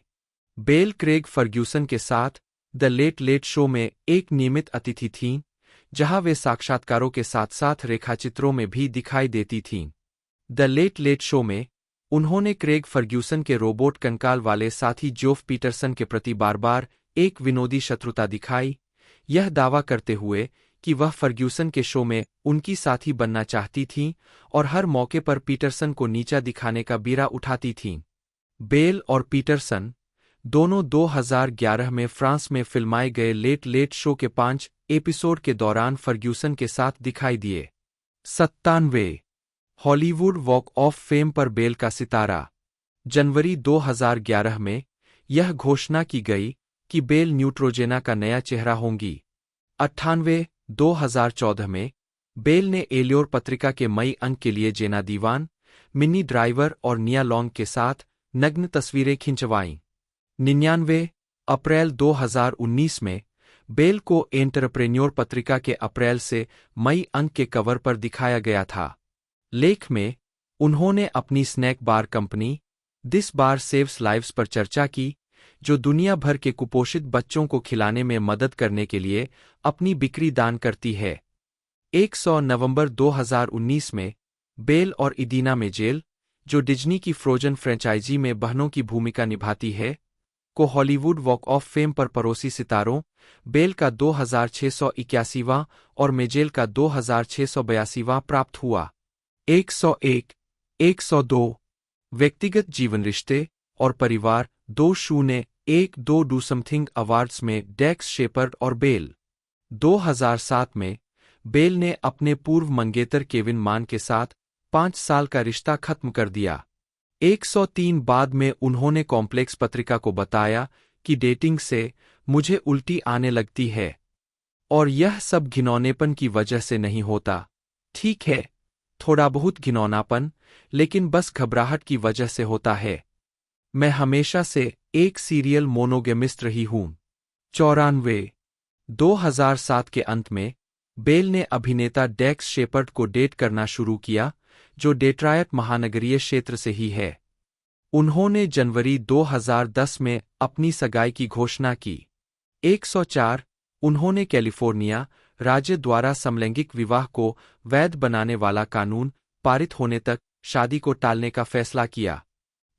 S2: बेल क्रेग फर्ग्यूसन के साथ द लेट लेट शो में एक नियमित अतिथि थीं, जहां वे साक्षात्कारों के साथ साथ रेखाचित्रों में भी दिखाई देती थीं। द लेट लेट शो में उन्होंने क्रेग फर्ग्यूसन के रोबोट कंकाल वाले साथी जोफ पीटरसन के प्रति बार-बार एक विनोदी शत्रुता दिखाई, यह दावा करते हुए कि वह फर्ग्यूसन के शो में उनकी साथी बनना चाहती थीं और हर मौके पर पीटरसन को नीचा दिखाने का बीड़ा उठाती थीं। बेल और पीटरसन दोनों 2011 में फ्रांस में फिल्माए गए लेट लेट शो के 5 एपिसोड के दौरान फर्ग्यूसन के साथ दिखाई दिए। 97 हॉलीवुड वॉक ऑफ फेम पर बेल का सितारा। जनवरी 2011 में यह घोषणा की गई कि बेल न्यूट्रोजेना का नया चेहरा होंगी। 98 2014 में बेल ने एलियोर पत्रिका के मई अंक के लिए जेना दीवान, मिनी ड्राइवर और निया लॉन्ग के साथ नग्न तस्वीरें खिंचवाईं। 99 अप्रैल 2019 में बेल को एंटरप्रेन्योर पत्रिका के अप्रैल से मई अंक के कवर पर दिखाया गया था। लेख में उन्होंने अपनी snack bar company This Bar Saves Lives पर चर्चा की, जो दुनिया भर के कुपोषित बच्चों को खिलाने में मदद करने के लिए अपनी बिक्री दान करती है। 100 नवंबर 2019 में बेल और इदीना मेजेल, जो डिज्नी की फ्रोजन फ्रेंचाइजी में बहनों की भूमिका निभाती है, को हॉलीवुड वॉक ऑफ फेम पर पड़ोसी सितारों बेल का 2681वां और मेजेल का 2682वां प्राप्त हुआ। 101 102 व्यक्तिगत जीवन रिश्ते और परिवार 2012 डू समथिंग अवार्ड्स में डेक्स शेपर्ड और बेल। 2007 में बेल ने अपने पूर्व मंगेतर केविन मान के साथ 5 साल का रिश्ता खत्म कर दिया। 103 बाद में उन्होंने कॉम्प्लेक्स पत्रिका को बताया कि डेटिंग से मुझे उल्टी आने लगती है और यह सब घिनौनेपन की वजह से नहीं होता। ठीक है, थोड़ा बहुत घिनौनापन, लेकिन बस घबराहट की वजह से होता है। मैं हमेशा से एक सीरियल मोनोगेमिस्ट रही हूं। 94 2007 के अंत में बेल ने अभिनेता डेक्स शेपर्ड को डेट करना शुरू किया, जो डेट्रायट महानगरीय क्षेत्र से ही है। उन्होंने जनवरी 2010 में अपनी सगाई की घोषणा की। 104 उन्होंने कैलिफोर्निया राज्य द्वारा समलैंगिक विवाह को वैध बनाने वाला कानून पारित होने तक शादी को टालने का फैसला किया।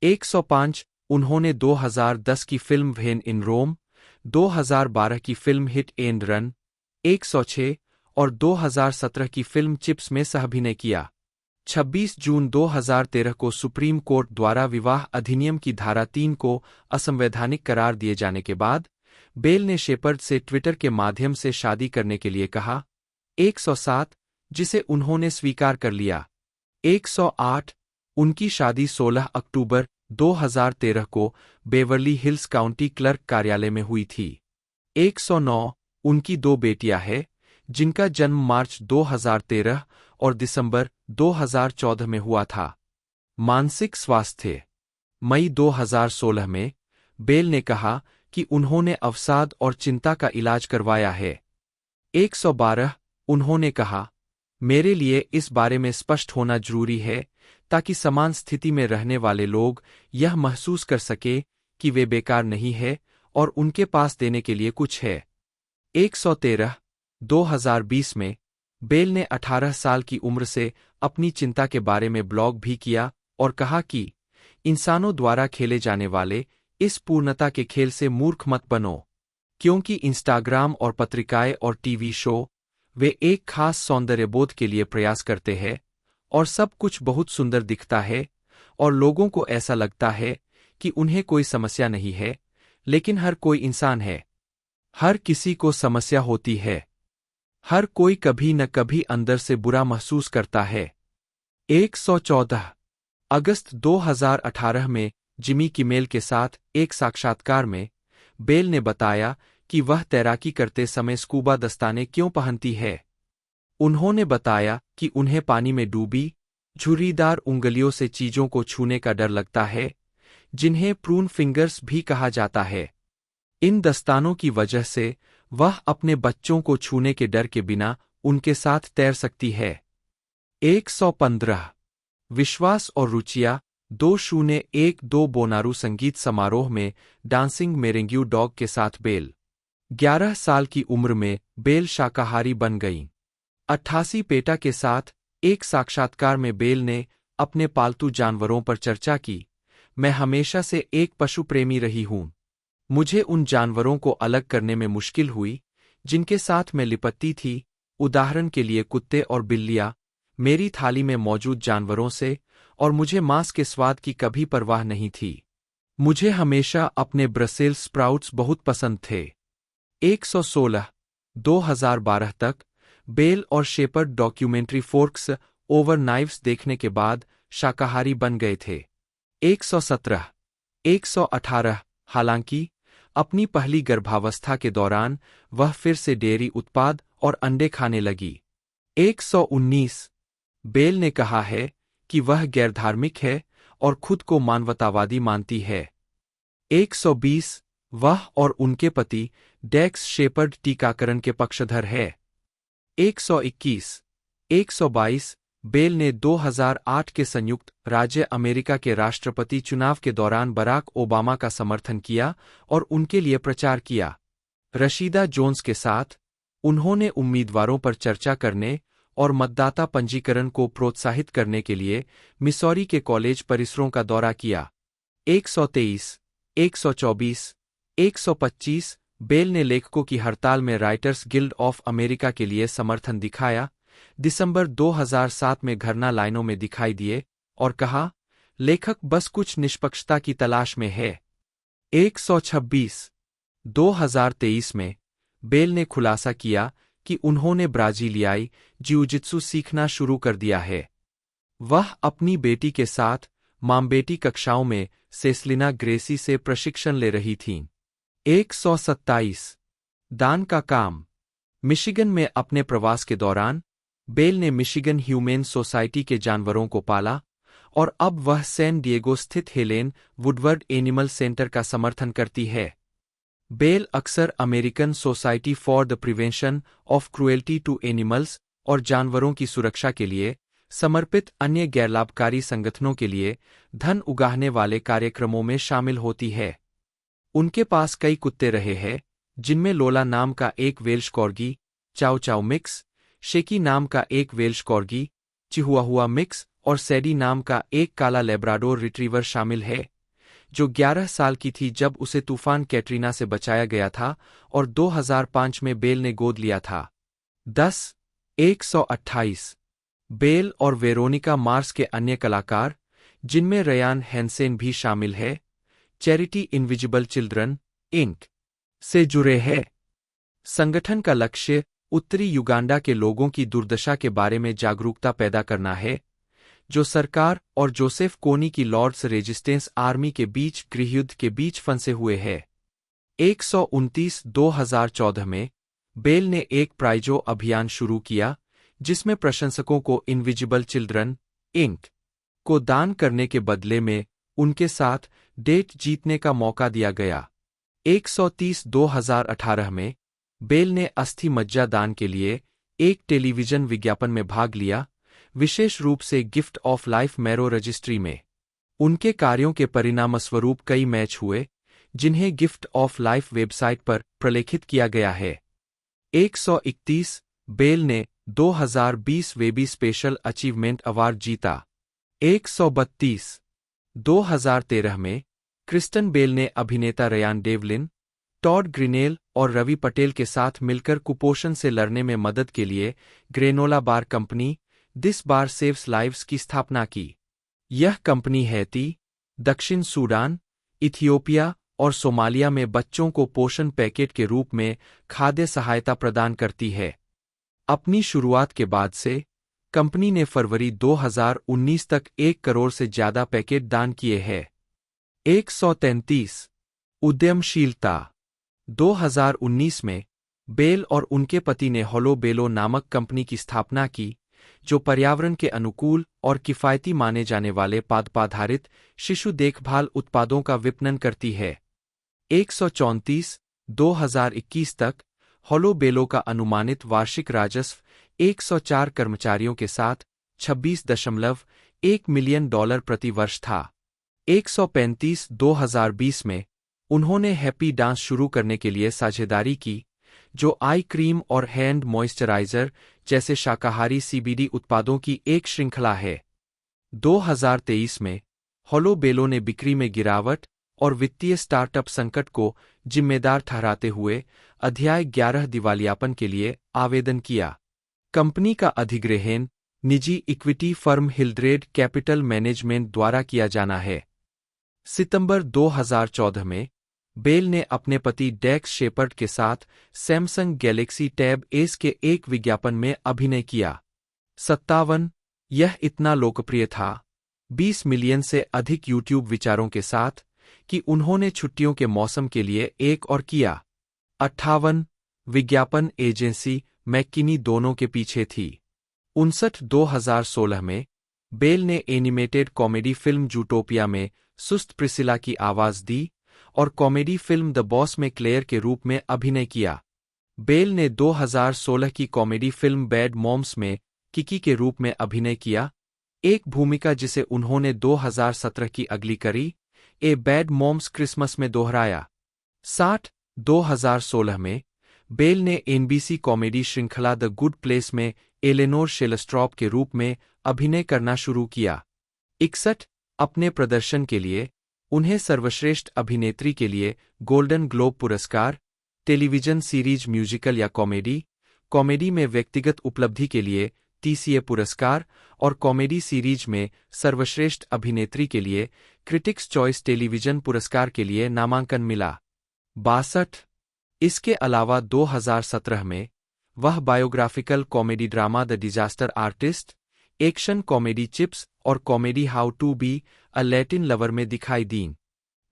S2: 105 उन्होंने 2010 की फिल्म व्हेन इन रोम, 2012 की फिल्म हिट एंड रन, 106 और 2017 की फिल्म चिप्स में सहअभिनय किया। 26 जून 2013 को सुप्रीम कोर्ट द्वारा विवाह अधिनियम की धारा 3 को असंवैधानिक करार दिए जाने के बाद बेल ने शेपर्ड से ट्विटर के माध्यम से शादी करने के लिए कहा। 107 जिसे उन्होंने स्वीकार कर लिया। 108 उनकी शादी 16 अक्टूबर 2013 को बेवर्ली हिल्स काउंटी क्लर्क कार्यालय में हुई थी। 109 उनकी 2 बेटियां हैं, जिनका जन्म मार्च 2013 और दिसंबर 2014 में हुआ था। मानसिक स्वास्थ्य। मई 2016 में बेल ने कहा कि उन्होंने अवसाद और चिंता का इलाज करवाया है। 112 उन्होंने कहा, मेरे लिए इस बारे में स्पष्ट होना जरूरी है ताकि समान स्थिति में रहने वाले लोग यह महसूस कर सके कि वे बेकार नहीं है और उनके पास देने के लिए कुछ है। 113 2020 में बेल ने 18 साल की उम्र से अपनी चिंता के बारे में ब्लॉग भी किया और कहा कि इंसानों द्वारा खेले जाने वाले इस पूर्णता के खेल से मूर्ख मत बनो, क्योंकि इंस्टाग्राम और पत्रिकाएं और टीवी शो वे एक खास सौंदर्यबोध के लिए प्रयास करते हैं और सब कुछ बहुत सुंदर दिखता है और लोगों को ऐसा लगता है कि उन्हें कोई समस्या नहीं है, लेकिन हर कोई इंसान है। हर किसी को समस्या होती है। हर कोई कभी न कभी अंदर से बुरा महसूस करता है। 114 अगस्त 2018 में जिमी किमेल के साथ एक साक्षात्कार में बेल ने बताया कि वह तैराकी करते समय स्कूबा दस्ताने क्यों पहनती है। उन्होंने बताया कि उन्हें पानी में डूबी, झुर्रीदार उंगलियों से चीजों को छूने का डर लगता है, जिन्हें प्रून फिंगर्स भी कहा जाता है। इन दस्तानों की वजह से वह अपने बच्चों को छूने के डर के बिना उनके साथ तैर सकती है। 115 विश्वास और रुचिया 2012 बोनारू संगीत समारोह में डांसिंग मेरेंग्यू डॉग के साथ बेल। 11 साल की उम्र में बेल शाकाहारी बन गईं। 88 पेटा के साथ एक साक्षात्कार में बेल ने अपने पालतू जानवरों पर चर्चा की। मैं हमेशा से एक पशु प्रेमी रही हूं। मुझे उन जानवरों को अलग करने में मुश्किल हुई जिनके साथ मैं लिपटती थी, उदाहरण के लिए कुत्ते और बिल्लियां, मेरी थाली में मौजूद जानवरों से, और मुझे मांस के स्वाद की कभी परवाह नहीं थी। मुझे हमेशा अपने ब्रसेल्स स्प्राउट्स बहुत पसंद थे। 116 2012 तक बेल और Shepard documentary Forks Over Knives देखने के बाद शाकाहारी बन गए थे। 117 118 हालांकि अपनी पहली गर्भावस्था के दौरान वह फिर से डेयरी उत्पाद और अंडे खाने लगी। 119 बेल ने कहा है कि वह गैरधार्मिक है और खुद को मानवतावादी मानती है। 120 वह और उनके पति डेक्स शेपर्ड टीकाकरण के पक्षधर है। 121 122 बेल ने 2008 के संयुक्त राज्य अमेरिका के राष्ट्रपति चुनाव के दौरान बराक ओबामा का समर्थन किया और उनके लिए प्रचार किया। रशीदा जोन्स के साथ उन्होंने उम्मीदवारों पर चर्चा करने और मतदाता पंजीकरण को प्रोत्साहित करने के लिए मिसौरी के कॉलेज परिसरों का दौरा किया। 123 124 125 बेल ने लेखकों की हड़ताल में राइटर्स गिल्ड ऑफ अमेरिका के लिए समर्थन दिखाया, दिसंबर 2007 में धरना लाइनों में दिखाई दिए और कहा, लेखक बस कुछ निष्पक्षता की तलाश में है। 126 2023 में बेल ने खुलासा किया कि उन्होंने ब्राजीलियाई जिउजित्सु सीखना शुरू कर दिया है। वह अपनी बेटी के साथ मामबेटी कक्षाओं में सेसलिना ग्रेसी से प्रशिक्षण ले रही थीं। 127 दान का काम। मिशिगन में अपने प्रवास के दौरान बेल ने मिशिगन ह्यूमेन सोसाइटी के जानवरों को पाला और अब वह सैन डिएगो स्थित हेलेन वुडवर्ड एनिमल सेंटर का समर्थन करती है। बेल अक्सर American Society for the Prevention of Cruelty to Animals और जानवरों की सुरक्षा के लिए समर्पित अन्य गैरलाभकारी संगठनों के लिए धन उगाहने वाले कार्यक्रमों में शामिल होती है। उनके पास कई कुत्ते रहे हैं, जिनमें लोला नाम का एक वेल्श कॉर्गी, चाउ चाउ मिक्स, शेकी नाम का एक वेल्श कॉर्गी, चिहुआहुआ मिक्स और सैडी नाम का एक काला लेब्राडोर रिट्रीवर शामिल है, जो 11 साल की थी जब उसे तूफान कैटरीना से बचाया गया था और 2005 में बेल ने गोद लिया था। 128 बेल और वेरोनिका मार्स के अन्य कलाकार, जिनमें रयान हैंसेन भी शामिल है, चैरिटी इनविजिबल चिल्ड्रन इंक से जुड़े हैं। संगठन का लक्ष्य उत्तरी युगांडा के लोगों की दुर्दशा के बारे में जागरूकता पैदा करना है, जो सरकार और जोसेफ कोनी की लॉर्ड्स रेजिस्टेंस आर्मी के बीच गृहयुद्ध के बीच फंसे हुए हैं। 129 2014 में बेल ने एक प्राइजो अभियान शुरू किया, जिसमें प्रशंसकों को इनविजिबल चिल्ड्रन इंक को दान करने के बदले में उनके साथ डेट जीतने का मौका दिया गया। 130 2018 में बेल ने अस्थि मज्जा दान के लिए एक टेलीविजन विज्ञापन में भाग लिया। विशेष रूप से gift of life marrow registry में। उनके कार्यों के परिणामस्वरूप कई मैच हुए, जिन्हें गिफ्ट ऑफ लाइफ वेबसाइट पर प्रलेखित किया गया है। 131 बेल ने 2020 वेबी स्पेशल अचीवमेंट अवार्ड जीता। 132 2013 में क्रिस्टन बेल ने अभिनेता रयान डेवलिन, टॉड ग्रीनेल और रवि पटेल के साथ मिलकर कुपोषण से लड़ने में मदद के लिए granola bar company This Bar Saves lives की स्थापना की। यह कंपनी हैती, दक्षिण सूडान, इथियोपिया और सोमालिया में बच्चों को पोषण पैकेट के रूप में खाद्य सहायता प्रदान करती है। अपनी शुरुआत के बाद से कंपनी ने फरवरी 2019 तक 1 करोड़ से ज्यादा पैकेट दान किए हैं। 133 उद्यमशीलता। 2019 में बेल और उनके पति ने होलो बेलो नामक कंपनी की स्थापना की, जो पर्यावरण के अनुकूल और किफायती माने जाने वाले पादपाधारित शिशु देखभाल उत्पादों का विपणन करती है। 134 2021 तक होलो बेलो का अनुमानित वार्षिक राजस्व 104 कर्मचारियों के साथ $26.1 मिलियन प्रति वर्ष था। 135 2020 में उन्होंने हैप्पी डांस शुरू करने के लिए साझेदारी की, जो आई क्रीम और हैंड मॉइस्चराइजर जैसे शाकाहारी सीबीडी उत्पादों की एक श्रृंखला है। 2023 में होलो बेलो ने बिक्री में गिरावट और वित्तीय स्टार्टअप संकट को जिम्मेदार ठहराते हुए अध्याय 11 दिवालियापन के लिए आवेदन किया। कंपनी का अधिग्रहण निजी इक्विटी फर्म हिल्ड्रेड कैपिटल मैनेजमेंट द्वारा किया जाना है। सितंबर 2014 में बेल ने अपने पति डेक्स शेपर्ड के साथ सैमसंग गैलेक्सी टैब एस के एक विज्ञापन में अभिनय किया। 57 यह इतना लोकप्रिय था 20 मिलियन से अधिक यूट्यूब विचारों के साथ कि उन्होंने छुट्टियों के मौसम के लिए एक और किया। 58 विज्ञापन एजेंसी मैक्किनी दोनों के पीछे थी। 59 2016 में बेल ने एनिमेटेड कॉमेडी फिल्म जूटोपिया में सुस्त प्रिसिला की आवाज दी और कॉमेडी फिल्म द बॉस में क्लेयर के रूप में अभिनय किया। बेल ने 2016 की कॉमेडी फिल्म बैड मॉम्स में किकी के रूप में अभिनय किया, एक भूमिका जिसे उन्होंने 2017 की अगली करी ए बैड मॉम्स क्रिसमस में दोहराया। 60 2016 में बेल ने एनबीसी कॉमेडी श्रृंखला द गुड प्लेस में एलेनोर शेलस्ट्रॉप के रूप में अभिनय करना शुरू किया। 61 अपने प्रदर्शन के लिए उन्हें सर्वश्रेष्ठ अभिनेत्री के लिए गोल्डन ग्लोब पुरस्कार, टेलीविजन सीरीज म्यूजिकल या कॉमेडी, कॉमेडी में व्यक्तिगत उपलब्धि के लिए टीसीए पुरस्कार और कॉमेडी सीरीज में सर्वश्रेष्ठ अभिनेत्री के लिए क्रिटिक्स चॉइस टेलीविजन पुरस्कार के लिए नामांकन मिला। 62 इसके अलावा 2017 में वह biographical comedy drama the disaster artist, action comedy CHiPs और comedy how to be a Latin lover में दिखाई दीं।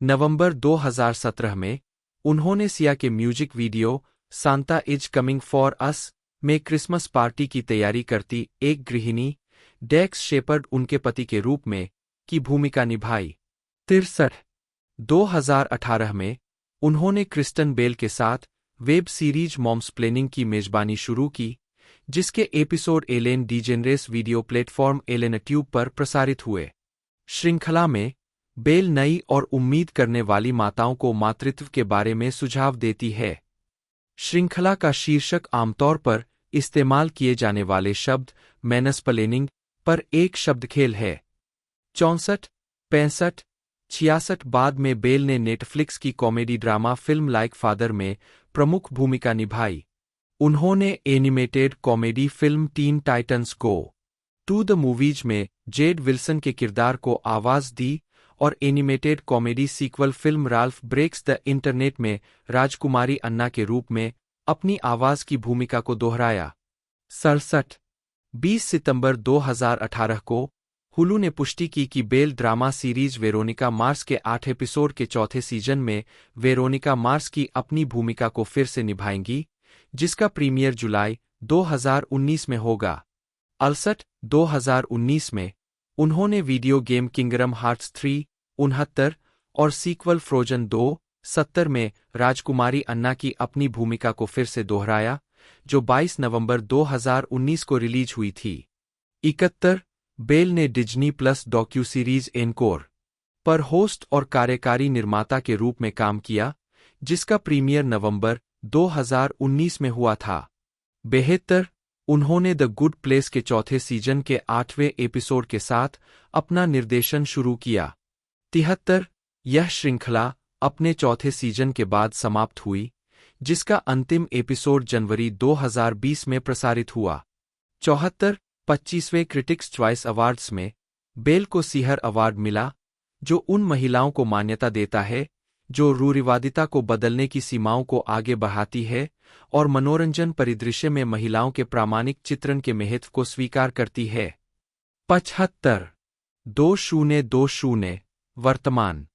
S2: नवंबर 2017 में उन्होंने सिया के music video Santa is coming for us में क्रिसमस पार्टी की तैयारी करती एक गृहिणी डेक्स शेपर्ड उनके पति के रूप में की भूमिका निभाई। 63 2018 में उन्होंने क्रिस्टन बेल के साथ वेब सीरीज मॉम्सप्लेनिंग की मेजबानी शुरू की, जिसके episode Ellen DeGeneres video platform Ellen tube पर प्रसारित हुए। श्रृंखला में बेल नई और उम्मीद करने वाली माताओं को मातृत्व के बारे में सुझाव देती है। श्रृंखला का शीर्षक आमतौर पर इस्तेमाल किए जाने वाले शब्द मैनसप्लेनिंग पर एक शब्दखेल है। 64 65 66 बाद में बेल ने नेटफ्लिक्स की comedy drama film Like Father में प्रमुख भूमिका निभाई। उन्होंने animated comedy film Teen Titans Go to the Movies में जेड विल्सन के किरदार को आवाज दी और animated comedy sequel film Ralph Breaks the Internet में राजकुमारी अन्ना के रूप में अपनी आवाज की भूमिका को दोहराया। 67 20 सितंबर 2018 को हुलू ने पुष्टि की कि Bell drama series Veronica Mars के 8 एपिसोड के चौथे सीजन में वेरोनिका मार्स की अपनी भूमिका को फिर से निभाएंगी, जिसका प्रीमियर जुलाई 2019 में होगा। 68 2019 में उन्होंने वीडियो गेम किंगडम हार्ट्स 3 69 और सीक्वल फ्रोजन 2 70 में राजकुमारी अन्ना की अपनी भूमिका को फिर से दोहराया, जो 22 नवंबर 2019 को रिलीज हुई थी। 71 बेल ने Disney plus docu series encore पर होस्ट और कार्यकारी निर्माता के रूप में काम किया, जिसका प्रीमियर नवंबर 2019 में हुआ था। 72 उन्होंने द गुड प्लेस के चौथे सीजन के 8वें एपिसोड के साथ अपना निर्देशन शुरू किया। 73 यह श्रृंखला अपने चौथे सीजन के बाद समाप्त हुई, जिसका अंतिम एपिसोड जनवरी 2020 में प्रसारित हुआ। 74 25वें क्रिटिक्स चॉइस अवार्ड्स में बेल को सीहर अवार्ड मिला, जो उन महिलाओं को मान्यता देता है जो रूढ़िवादिता को बदलने की सीमाओं को आगे बढ़ाती है और मनोरंजन परिदृश्य में महिलाओं के प्रामाणिक चित्रण के महत्व को स्वीकार करती है। 75 2020 वर्तमान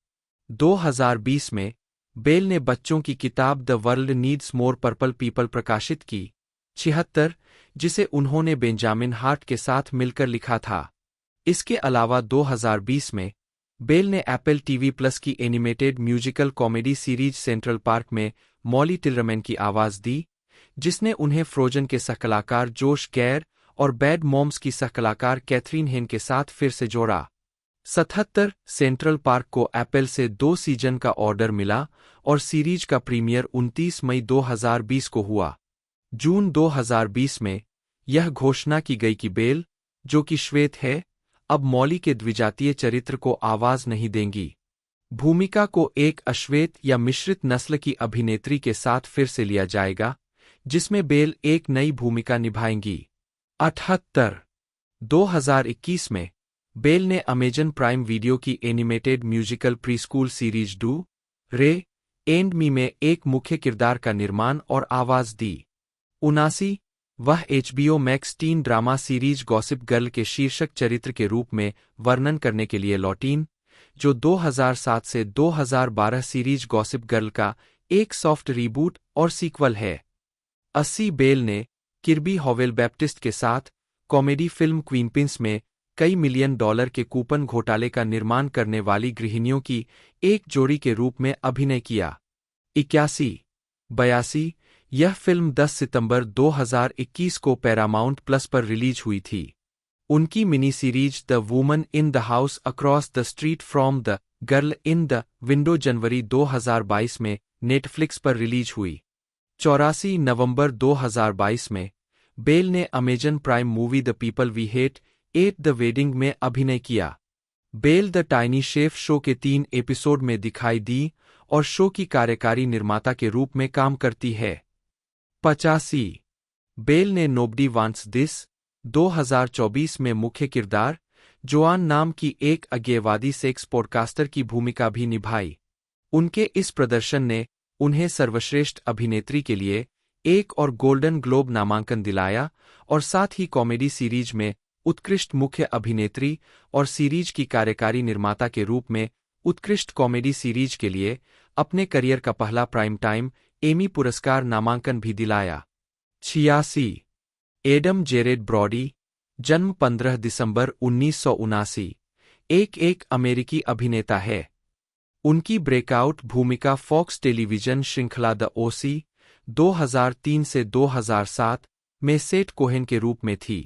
S2: 2020 में बेल ने बच्चों की किताब the world needs more purple people प्रकाशित की। 76 जिसे उन्होंने बेंजामिन हार्ट के साथ मिलकर लिखा था। इसके अलावा 2020 में बेल ने एप्पल टीवी प्लस की animated musical comedy series central park में मॉली टिलरमैन की आवाज दी, जिसने उन्हें फ्रोजन के सहकलाकार जोश गैर और बैड मॉम्स की सहकलाकार कैथरीन हेन के साथ फिर से जोड़ा। 77 सेंट्रल पार्क को एप्पल से 2 सीजन का ऑर्डर मिला और सीरीज का प्रीमियर 29 मई 2020 को हुआ। जून 2020 में यह घोषणा की गई कि बेल, जो कि श्वेत है, अब मॉली के द्विजातीय चरित्र को आवाज नहीं देंगी। भूमिका को एक अश्वेत या मिश्रित नस्ल की अभिनेत्री के साथ फिर से लिया जाएगा, जिसमें बेल एक नई भूमिका निभाएंगी। 78 2021 में बेल ने अमेजन प्राइम वीडियो की animated musical preschool series do रे एंड मी में एक मुख्य किरदार का निर्माण और आवाज दी। 79 वह HBO max tin drama series gossip girl के शीर्षक चरित्र के रूप में वर्णन करने के लिए लौटीं, जो 2007 से 2012 सीरीज गॉसिप गर्ल का एक सॉफ्ट रीबूट और सीक्वल है। 80 बेल ने किर्बी हॉवेल बैप्टिस्ट के साथ कॉमेडी फिल्म क्वीनपिंस में कई मिलियन डॉलर के कूपन घोटाले का निर्माण करने वाली गृहिणियों की एक जोड़ी के रूप में अभिनय किया। 81 यह फिल्म 10 सितंबर 2021 को पैरामाउंट प्लस पर रिलीज हुई थी। उनकी mini series the woman in the house across the street from the girl in the window जनवरी 2022 में नेटफ्लिक्स पर रिलीज हुई। 84 नवंबर 2022 में बेल ने Amazon Prime movie The People We Hate at the Wedding में अभिनय किया। Bell the Tiny Chef show के 3 एपिसोड में दिखाई दी और शो की कार्यकारी निर्माता के रूप में काम करती है। 85 बेल ने नोबडी वांट्स दिस 2024 में मुख्य किरदार जोआन नाम की एक अज्ञेयवादी सेक्स पॉडकास्टर की भूमिका भी निभाई। उनके इस प्रदर्शन ने उन्हें सर्वश्रेष्ठ अभिनेत्री के लिए एक और गोल्डन ग्लोब नामांकन दिलाया और साथ ही कॉमेडी सीरीज में उत्कृष्ट मुख्य अभिनेत्री और सीरीज की कार्यकारी निर्माता के रूप में उत्कृष्ट कॉमेडी सीरीज के लिए अपने करियर का पहला प्राइम टाइम एमी पुरस्कार नामांकन भी दिलाया। 86 एडम जेरेड ब्रॉडी, जन्म 15 दिसंबर 1979, एक अमेरिकी अभिनेता है। उनकी ब्रेकआउट भूमिका फॉक्स टेलीविजन श्रृंखला द ओसी 2003 से 2007 में सेट कोहेन के रूप में थी।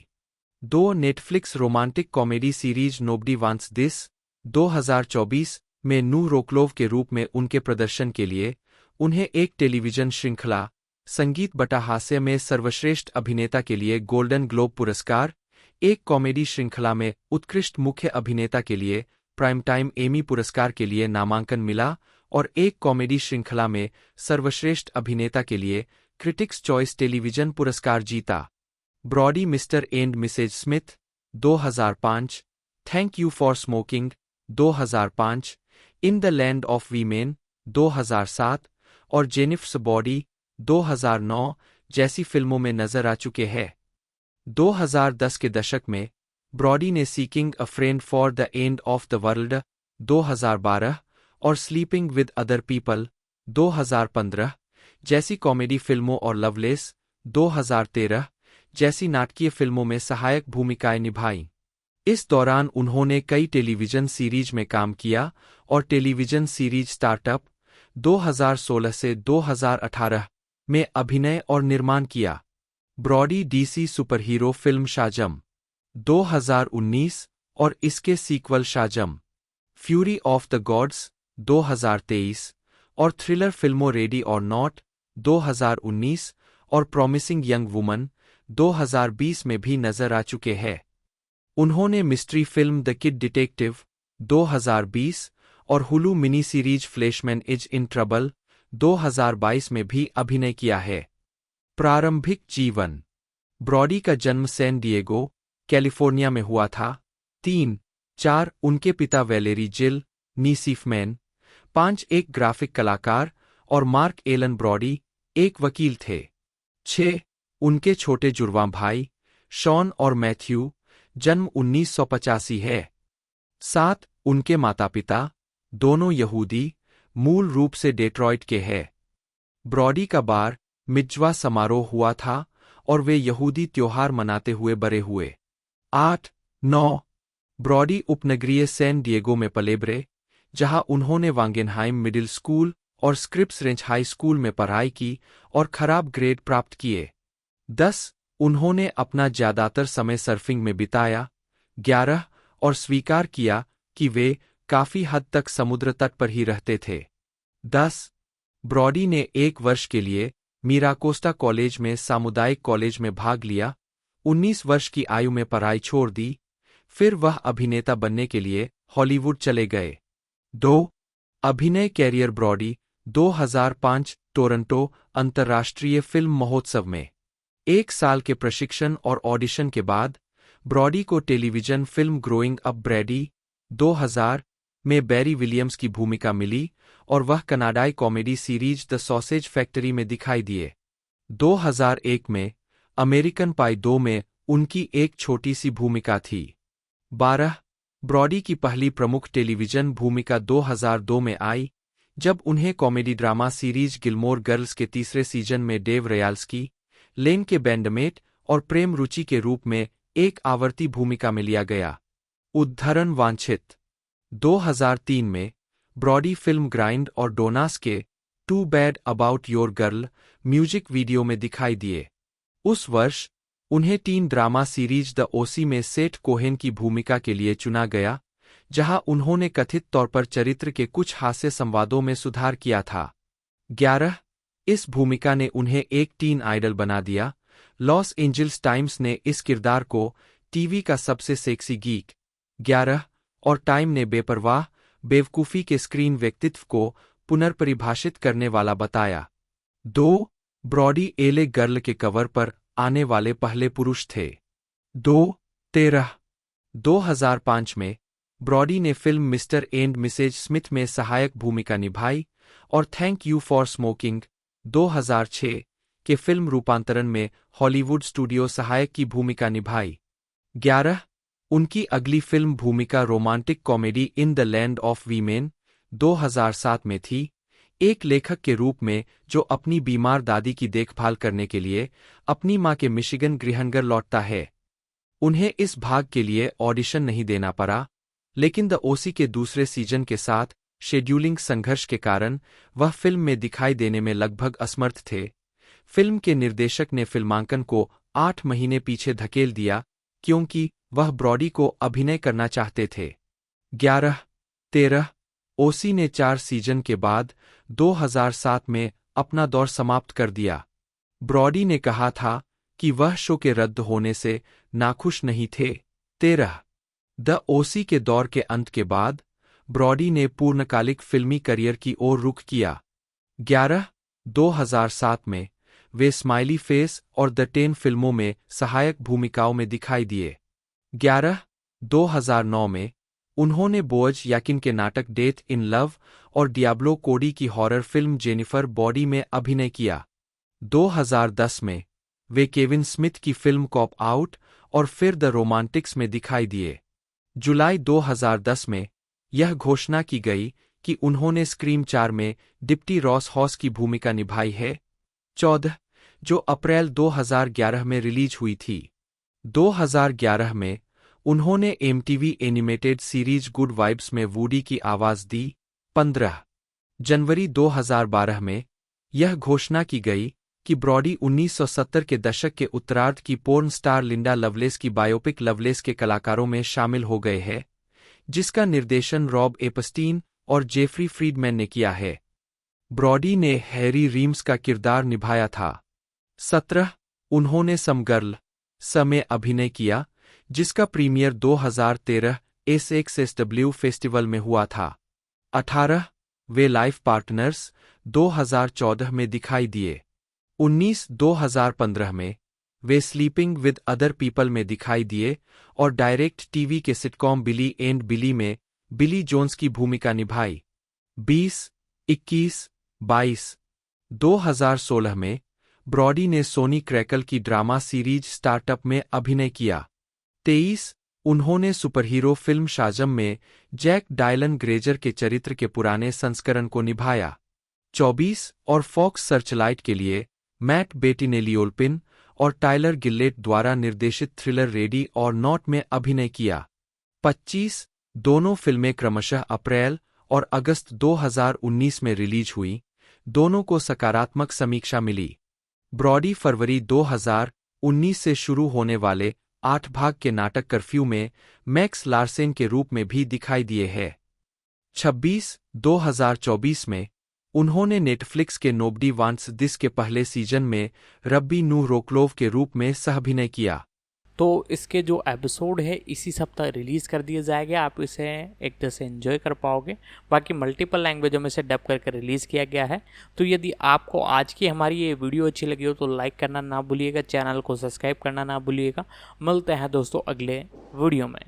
S2: 2 Netflix romantic comedy series nobody wants this 2024 में नू रोक्लोव के रूप में उनके प्रदर्शन के लिए उन्हें एक टेलीविजन श्रृंखला संगीत बटा हास्य में सर्वश्रेष्ठ अभिनेता के लिए गोल्डन ग्लोब पुरस्कार, एक कॉमेडी श्रृंखला में उत्कृष्ट मुख्य अभिनेता के लिए प्राइम टाइम एमी पुरस्कार के लिए नामांकन मिला और एक कॉमेडी श्रृंखला में सर्वश्रेष्ठ अभिनेता के लिए क्रिटिक्स चॉइस टेलीविजन पुरस्कार जीता। Brody Mr and Mrs Smith 2005, Thank You for Smoking 2005, In the Land of Women 2007 और जेनिफर्स बॉडी 2009 जैसी फिल्मों में नजर आ चुके हैं। 2010 के दशक में ब्रॉडी ने seeking a friend for the end of the world 2012 और स्लीपिंग विद अदर पीपल 2015 जैसी कॉमेडी फिल्मों और लवलेस 2013 जैसी नाटकीय फिल्मों में सहायक भूमिकाएं निभाईं। इस दौरान उन्होंने कई टेलीविजन सीरीज में काम किया और टेलीविजन सीरीज स्टार्टअप 2016 से 2018 में अभिनय और निर्माण किया। Brody DC superhero film Shazam 2019 और इसके sequel Shazam, fury of the gods 2023 और थ्रिलर फिल्मों रेडी और नॉट 2019 और प्रॉमिसिंग यंग वुमन 2020 में भी नजर आ चुके हैं। उन्होंने mystery film the kid detective 2020 और Hulu mini series Fleishman is in trouble 2022 में भी अभिनय किया है। प्रारंभिक जीवन, ब्रॉडी का जन्म सैन डिएगो, कैलिफोर्निया में हुआ था। 3-4 उनके पिता वैलेरी जिल नीसीफमैन, 5 एक ग्राफिक कलाकार और मार्क एलन ब्रॉडी एक वकील थे। 6 उनके छोटे जुड़वां भाई शॉन और मैथ्यू, जन्म 1985 है। 7 उनके माता पिता, दोनों यहूदी, मूल रूप से डेट्रॉइट के हैं। ब्रॉडी का बार मिज्वा समारोह हुआ था और वे यहूदी त्योहार मनाते हुए बड़े हुए। 8-9 ब्रॉडी उपनगरीय सैन डिएगो में पले बड़े, जहां उन्होंने वांगेनहाइम मिडिल स्कूल और स्क्रिप्स रेंज हाई स्कूल में पढ़ाई की और खराब ग्रेड प्राप्त किए। 10 उन्होंने अपना ज्यादातर समय सर्फिंग में बिताया। 11 और स्वीकार किया कि वे काफी हद तक समुद्र तट पर ही रहते थे। 10 ब्रॉडी ने 1 वर्ष के लिए मिराकोस्टा कॉलेज में सामुदायिक कॉलेज में भाग लिया। 19 वर्ष की आयु में पढ़ाई छोड़ दी। फिर वह अभिनेता बनने के लिए हॉलीवुड चले गए। 2 अभिनय कैरियर, ब्रॉडी 2005 टोरंटो अंतर्राष्ट्रीय फिल्म महोत्सव में 1 साल के प्रशिक्षण और ऑडिशन के बाद ब्रॉडी को television film growing up Brady 2000 में बैरी विलियम्स की भूमिका मिली और वह कनाडाई comedy series the sausage factory में दिखाई दिए। 2001 में अमेरिकन पाई 2 में उनकी एक छोटी सी भूमिका थी। 12 ब्रॉडी की पहली प्रमुख टेलीविजन भूमिका 2002 में आई, जब उन्हें comedy drama series Gilmore Girls के तीसरे सीजन में डेव रयाल्स्की, लेन के बैंडमेट और प्रेम रुचि के रूप में एक आवर्ती भूमिका में लिया गया। उद्धरण वांछित 2003 में ब्रॉडी फिल्म ग्राइंड और डोनास के Too Bad About Your Girl music video में दिखाई दिए। उस वर्ष उन्हें teen drama series the OC में सेठ कोहेन की भूमिका के लिए चुना गया, जहां उन्होंने कथित तौर पर चरित्र के कुछ हास्य संवादों में सुधार किया था। 11 इस भूमिका ने उन्हें एक टीन आइडल बना दिया। लॉस एंजल्स टाइम्स ने इस किरदार को टीवी का सबसे सेक्सी गीक 11 और टाइम ने बेपरवाह बेवकूफ़ी के स्क्रीन व्यक्तित्व को पुनर्परिभाषित करने वाला बताया। 2 ब्रॉडी एले गर्ल के कवर पर आने वाले पहले पुरुष थे। 2-13 2005 में ब्रॉडी ने film Mr and Mrs Smith में सहायक भूमिका निभाई और थैंक यू फॉर स्मोकिंग 2006 के फिल्म रूपांतरण में हॉलीवुड स्टूडियो सहायक की भूमिका निभाई। 11 उनकी अगली फिल्म भूमिका romantic comedy in the Land of Women 2007 में थी, एक लेखक के रूप में जो अपनी बीमार दादी की देखभाल करने के लिए अपनी मां के मिशिगन गृहनगर लौटता है। उन्हें इस भाग के लिए ऑडिशन नहीं देना पड़ा, लेकिन द ओसी के दूसरे सीजन के साथ शेड्यूलिंग संघर्ष के कारण वह फिल्म में दिखाई देने में लगभग असमर्थ थे। फिल्म के निर्देशक ने फिल्मांकन को 8 महीने पीछे धकेल दिया क्योंकि वह ब्रॉडी को अभिनय करना चाहते थे। 11-13 ओसी ने 4 सीजन के बाद 2007 में अपना दौर समाप्त कर दिया। ब्रॉडी ने कहा था कि वह शो के रद्द होने से नाखुश नहीं थे। 13 द ओसी के दौर के अंत के बाद ब्रॉडी ने पूर्णकालिक फिल्मी करियर की ओर रुख किया। 11 2007 में वे स्माइली फेस और द 10 फिल्मों में सहायक भूमिकाओं में दिखाई दिए। 11 2009 में उन्होंने बोअज याकिन के नाटक डेथ इन लव और डियाब्लो कोडी की हॉरर फिल्म जेनिफर बॉडी में अभिनय किया। 2010 में वे केविन स्मिथ की फिल्म कॉप आउट और फिर द रोमांटिक्स में दिखाई दिए। जुलाई 2010 में यह घोषणा की गई कि उन्होंने स्क्रीम 4 में डिप्टी रॉस हॉस की भूमिका निभाई है। 14 जो अप्रैल 2011 में रिलीज हुई थी। 2011 में उन्होंने MTV animated series good vibes में वूडी की आवाज दी। 15 जनवरी 2012 में यह घोषणा की गई कि कि ब्रॉडी 1970 के दशक के उत्तरार्ध की पोर्न स्टार लिंडा लवलेस की बायोपिक लवलेस के कलाकारों में शामिल हो गए हैं, जिसका निर्देशन रॉब एपस्टीन और जेफरी फ्रीडमैन ने किया है। ब्रॉडी ने हैरी रीम्स का किरदार निभाया था। 17 उन्होंने सम गर्ल में अभिनय किया, जिसका प्रीमियर 2013 SXSW फेस्टिवल में हुआ था। 18 वे लाइफ पार्टनर्स 2014 में दिखाई दिए। 19 2015 में वे स्लीपिंग विद अदर पीपल में दिखाई दिए और डायरेक्ट टीवी के सिटकॉम बिली एंड बिली में बिली जोन्स की भूमिका निभाई। 20 21 22 2016 में ब्रॉडी ने सोनी क्रैकल की ड्रामा सीरीज स्टार्टअप में अभिनय किया। 23 उन्होंने सुपरहीरो फिल्म शाजम में जैक डायलन ग्रेजर के चरित्र के पुराने संस्करण को निभाया। 24 और फॉक्स सर्चलाइट के लिए मैट बेटिनेलियोल्पिन और टाइलर गिल्लेट द्वारा निर्देशित थ्रिलर रेडी और नॉट में अभिनय किया। 25 दोनों फिल्में क्रमशः अप्रैल और अगस्त 2019 में रिलीज हुई, दोनों को सकारात्मक समीक्षा मिली। ब्रॉडी फरवरी 2019 से शुरू होने वाले 8 भाग के नाटक कर्फ्यू में मैक्स लार्सेन के रूप में भी दिखाई दिए हैं। 26 2024 में उन्होंने नेटफ्लिक्स के नोबडी वांट्स दिस के पहले सीजन में रब्बी नूह रोक्लोव के रूप में सहअभिनय किया।
S1: तो इसके जो एपिसोड है इसी सप्ताह रिलीज़ कर दिए जाएंगे, आप इसे एक तरह से एंजॉय कर पाओगे। बाकी मल्टीपल लैंग्वेजों में से डब करके रिलीज़ किया गया है। तो यदि आपको आज की हमारी ये वीडियो अच्छी लगी हो तो लाइक करना ना भूलिएगा, चैनल को सब्सक्राइब करना ना भूलिएगा। मिलते हैं दोस्तों अगले वीडियो में।